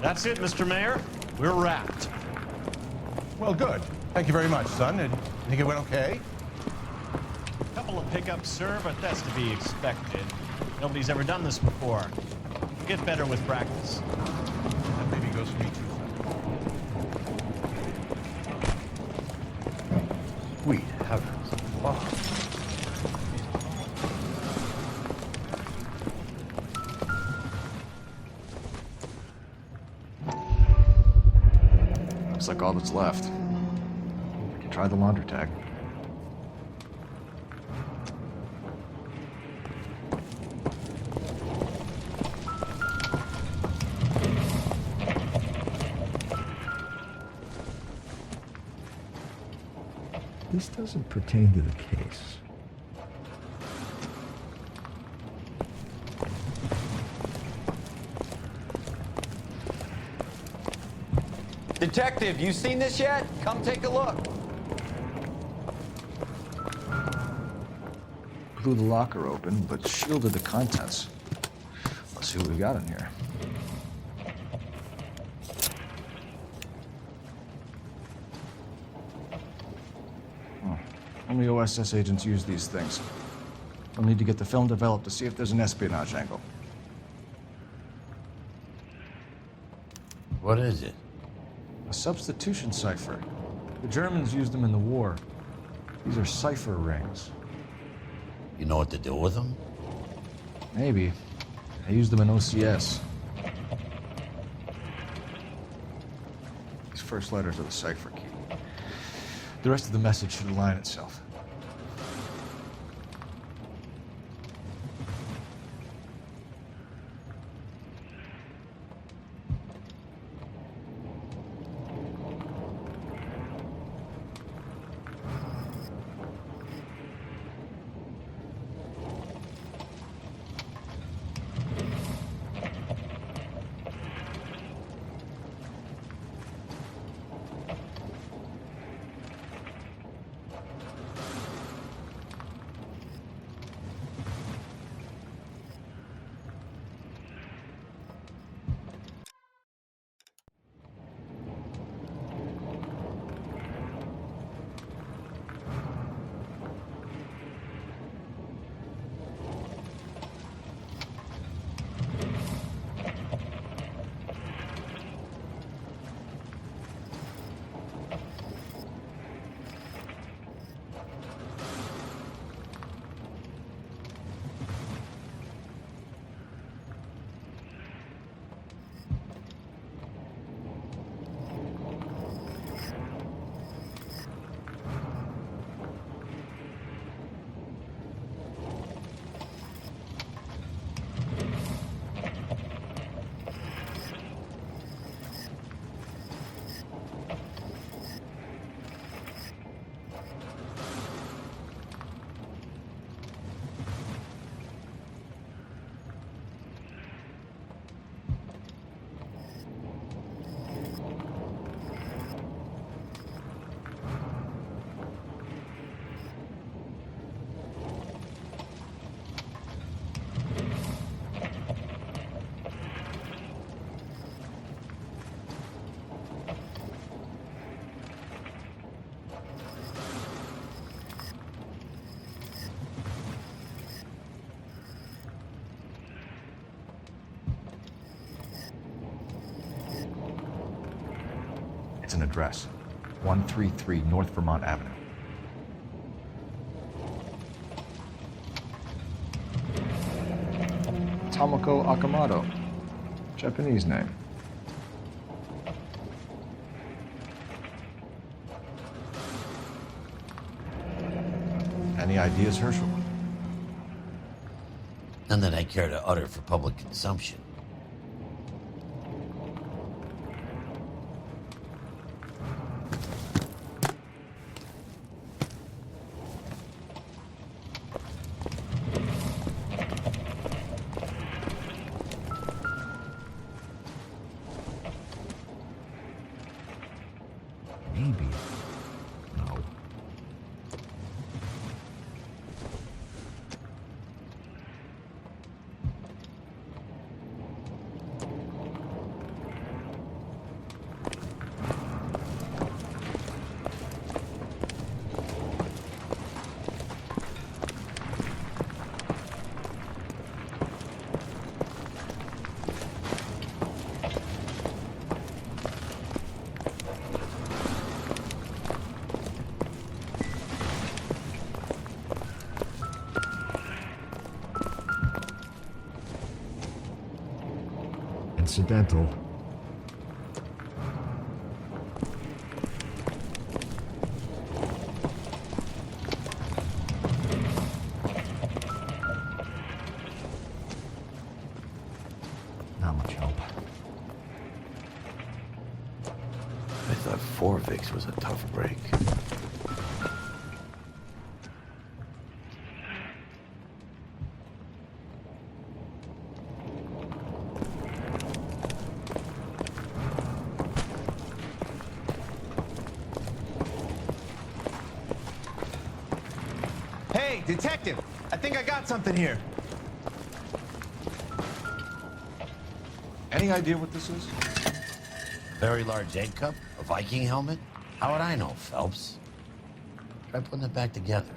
That's it, Mr. Mayor. We're wrapped. Well, good. Thank you very much, son. And you think it went okay? Couple of pickups, sir, but that's to be expected. Nobody's ever done this before. You get better with practice. That maybe goes for me too, son. Sweet heavens. Oh. Looks like all that's left. We can try the laundry tag. This doesn't pertain to the case. Detective, you seen this yet? Come take a look. Blew the locker open, but shielded the contents. Let's see what we got in here. Only OSS agents use these things. We'll need to get the film developed to see if there's an espionage angle. What is it? A substitution cipher. The Germans used them in the war. These are cipher rings. You know what to do with them? Maybe. I used them in OCS. These first letters are the cipher key. The rest of the message should align itself. It's an address. 133 North Vermont Avenue. Tomoko Akamoto. Japanese name. Any ideas, Herschel? None that I care to utter for public consumption. Maybe. No. Incidental. Not much help. I thought Forvix was a tough break. Hey, detective! I think I got something here. Any idea what this is? Very large egg cup? A Viking helmet? How would I know, Phelps? Try putting it back together.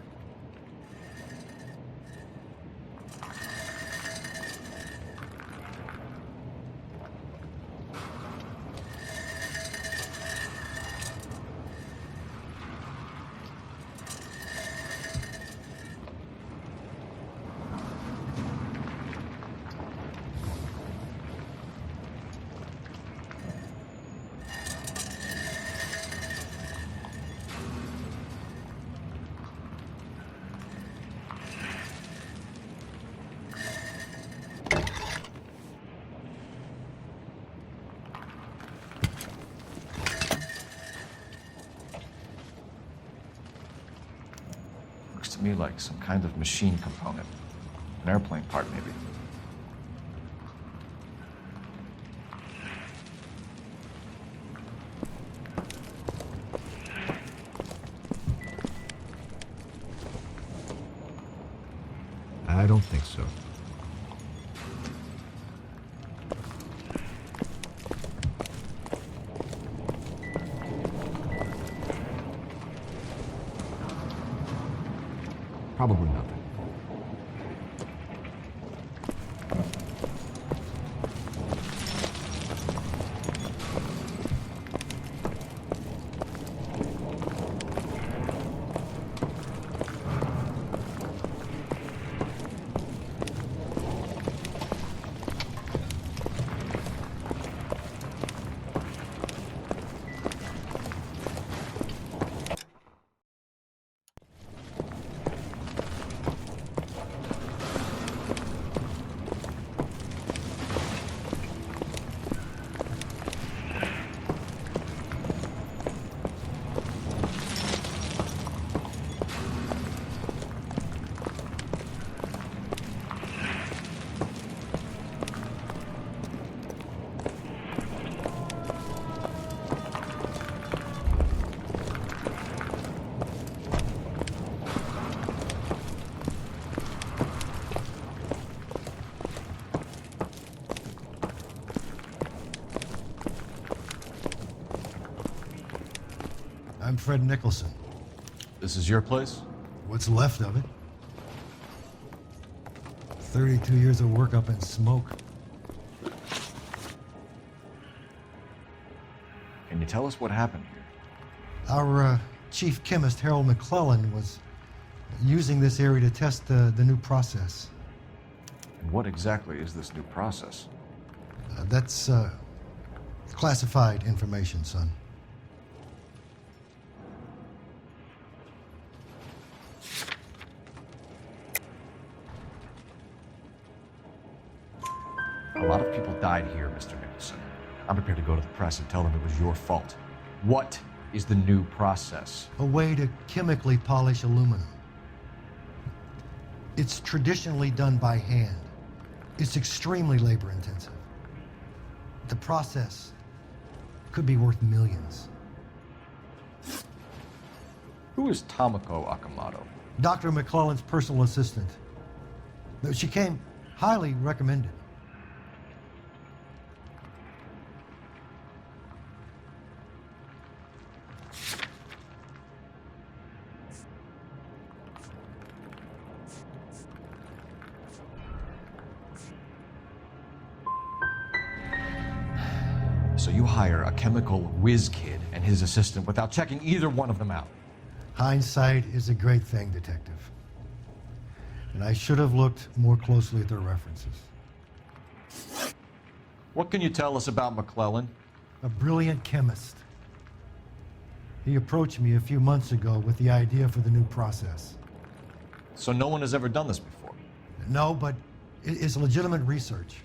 Looks to me like some kind of machine component. An airplane part, maybe. I don't think so. Probably nothing. I'm Fred Nicholson. This is your place? What's left of it. 32 years of work up in smoke. Can you tell us what happened here? Our chief chemist, Harold McClellan, was using this area to test the new process. And what exactly is this new process? That's classified information, son. A lot of people died here, Mr. Nicholson. I'm prepared to go to the press and tell them it was your fault. What is the new process? A way to chemically polish aluminum. It's traditionally done by hand. It's extremely labor intensive. The process could be worth millions. Who is Tomoko Akamoto? Dr. McClellan's personal assistant. She came highly recommended. So you hire a chemical whiz kid and his assistant without checking either one of them out? Hindsight is a great thing, Detective. And I should have looked more closely at their references. What can you tell us about McClellan? A brilliant chemist. He approached me a few months ago with the idea for the new process. So no one has ever done this before? No, but it's legitimate research.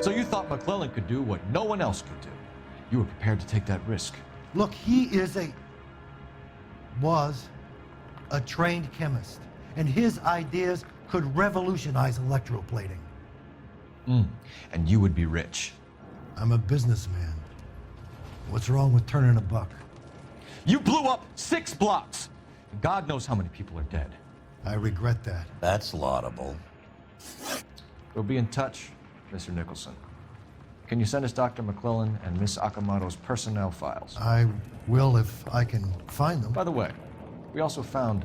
So you thought McClellan could do what no one else could do. You were prepared to take that risk. Look, he was a trained chemist, and his ideas could revolutionize electroplating. And you would be rich. I'm a businessman. What's wrong with turning a buck? You blew up 6 blocks! God knows how many people are dead. I regret that. That's laudable. We'll be in touch, Mr. Nicholson. Can you send us Dr. McClellan and Miss Akamoto's personnel files? I will if I can find them. By the way, we also found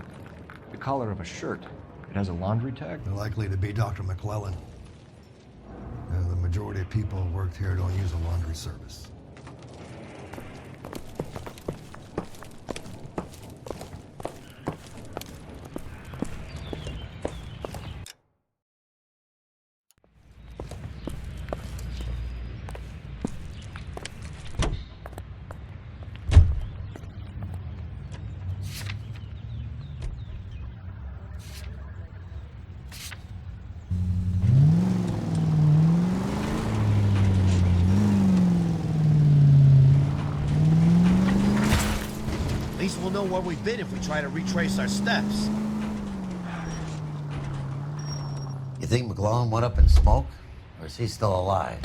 the collar of a shirt. It has a laundry tag. Likely to be Dr. McClellan. The majority of people who worked here don't use a laundry service. At least we'll know where we've been if we try to retrace our steps. You think McClellan went up in smoke? Or is he still alive?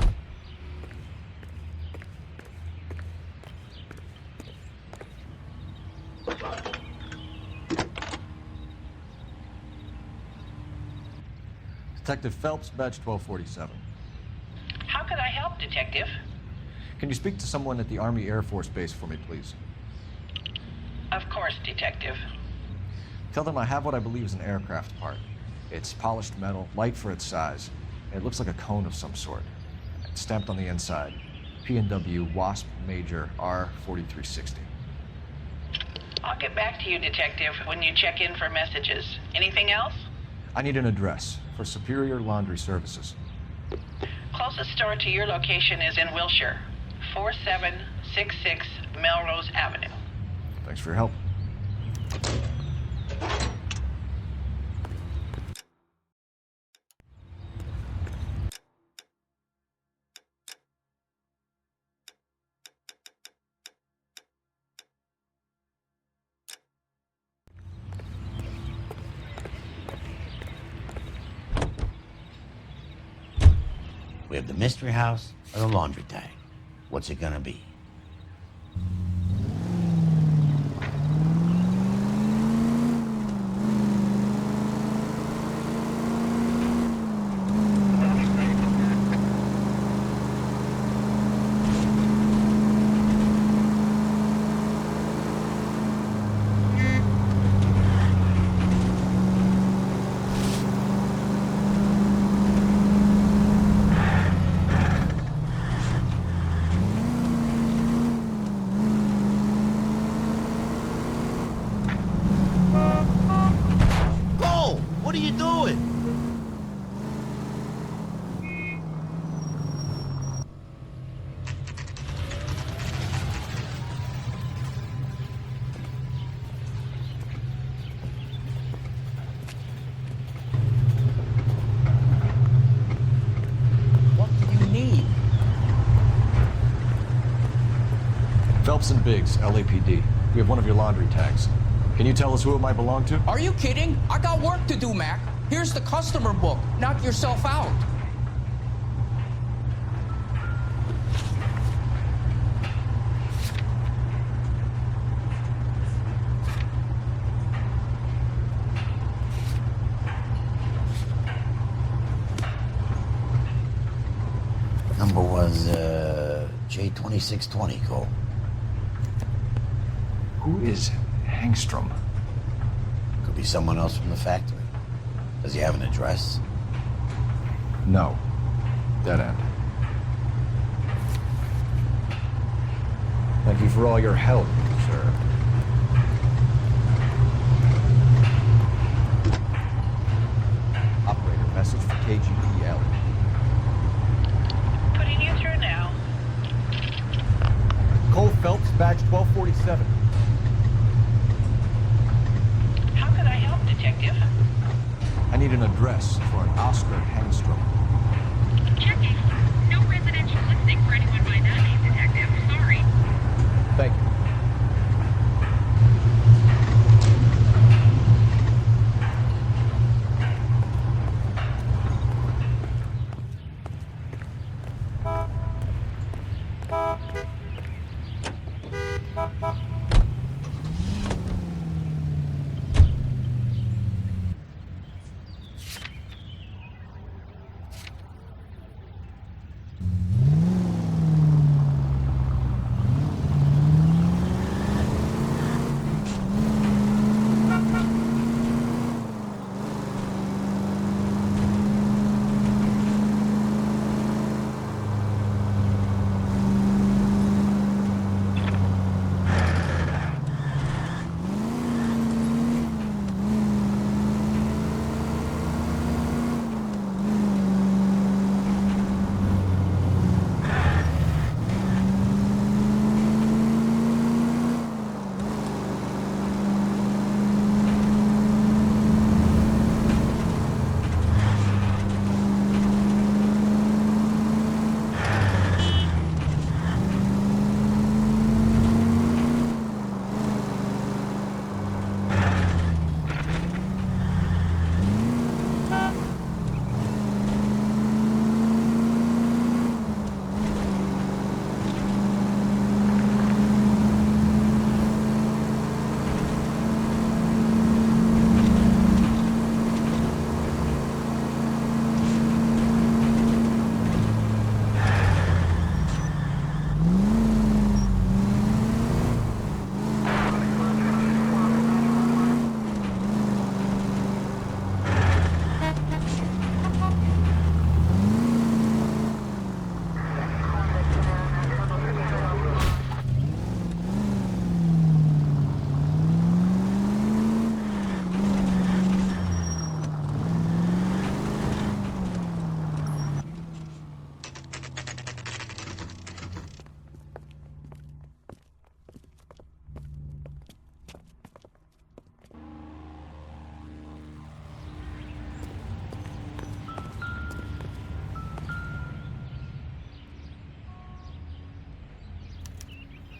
Detective Phelps, badge 1247. How could I help, Detective? Can you speak to someone at the Army Air Force Base for me, please? Of course, Detective. Tell them I have what I believe is an aircraft part. It's polished metal, light for its size. It looks like a cone of some sort. It's stamped on the inside. P&W Wasp Major R4360. I'll get back to you, Detective, when you check in for messages. Anything else? I need an address for Superior Laundry Services. Closest store to your location is in Wilshire, 4766 Melrose Avenue. Thanks for your help. We have the mystery house or the laundry tag. What's it gonna be? Phelps and Biggs, LAPD. We have one of your laundry tags. Can you tell us who it might belong to? Are you kidding? I got work to do, Mac. Here's the customer book. Knock yourself out. Number was J2620, Cole. Who is Hangstrom? Could be someone else from the factory. Does he have an address? No. Dead end. Thank you for all your help, sir. Operator, message for KGPL. Putting you through now. Cole Phelps, badge 1247. How can I help, Detective? I need an address for an Oscar Hangstrom. Checking. No residential listing for anyone by that name, Detective. Sorry. Thank you.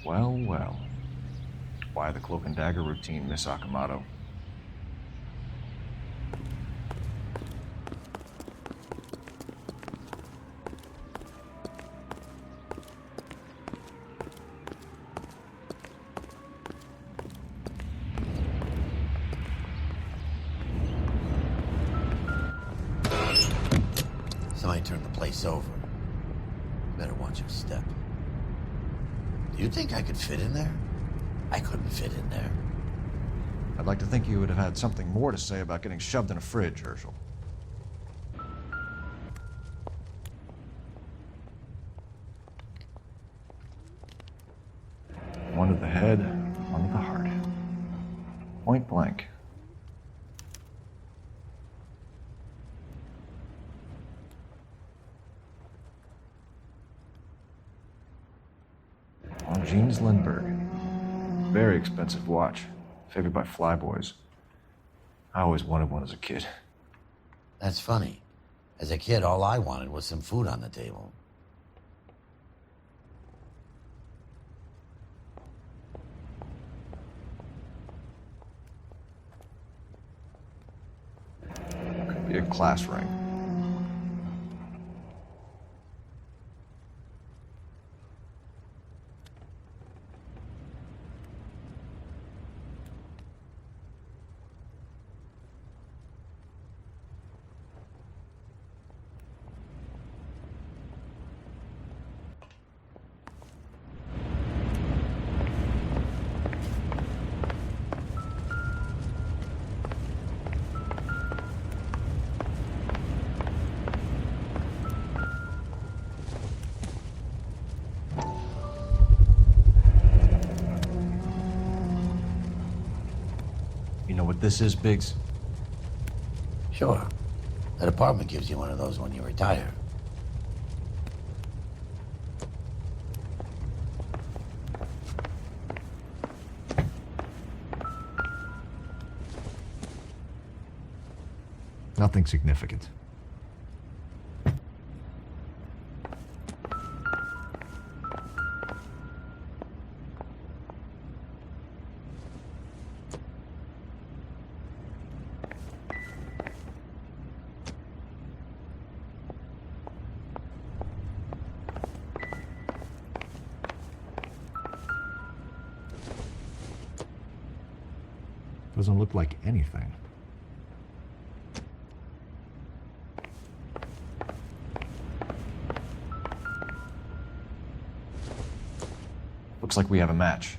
Well, well. Why the cloak and dagger routine, Miss Akamoto? Somebody turned the place over. Better watch your step. Do you think I could fit in there? I couldn't fit in there. I'd like to think you would have had something more to say about getting shoved in a fridge, Herschel. One to the head, one to the heart. Point blank. On Jeans Lindbergh. Very expensive watch. Favored by flyboys. I always wanted one as a kid. That's funny. As a kid, all I wanted was some food on the table. class ring. You know what this is, Biggs? Sure. That apartment gives you one of those when you retire. Nothing significant. Doesn't look like anything. Looks like we have a match.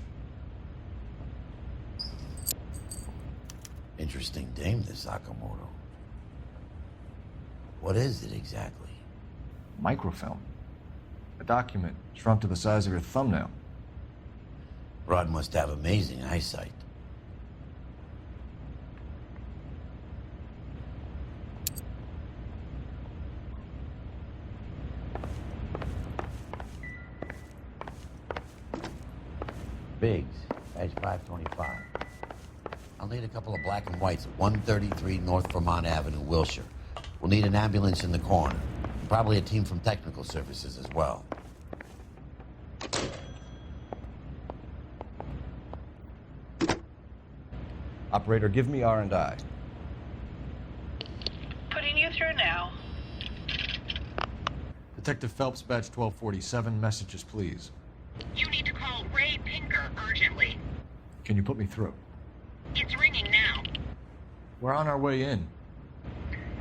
Interesting dame, this Sakamoto. What is it exactly? Microfilm. A document shrunk to the size of your thumbnail. Rod must have amazing eyesight. Biggs, page 525. I'll need a couple of black and whites at 133 North Vermont Avenue, Wilshire. We'll need an ambulance in the corner. And probably a team from technical services as well. Operator, give me R&I. Putting you through now. Detective Phelps, badge 1247. Messages, please. You need to call Ray Pinker urgently. Can you put me through? It's ringing now. We're on our way in.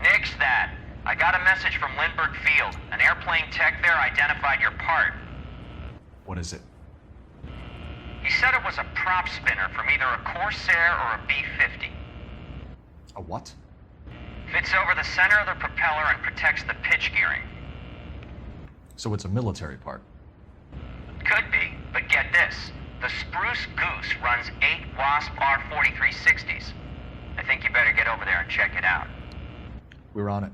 Nix that. I got a message from Lindbergh Field. An airplane tech there identified your part. What is it? He said it was a prop spinner from either a Corsair or a B-50. A what? Fits over the center of the propeller and protects the pitch gearing. So it's a military part. Could be, but get this. The Spruce Goose runs 8 Wasp R-4360s. I think you better get over there and check it out. We're on it.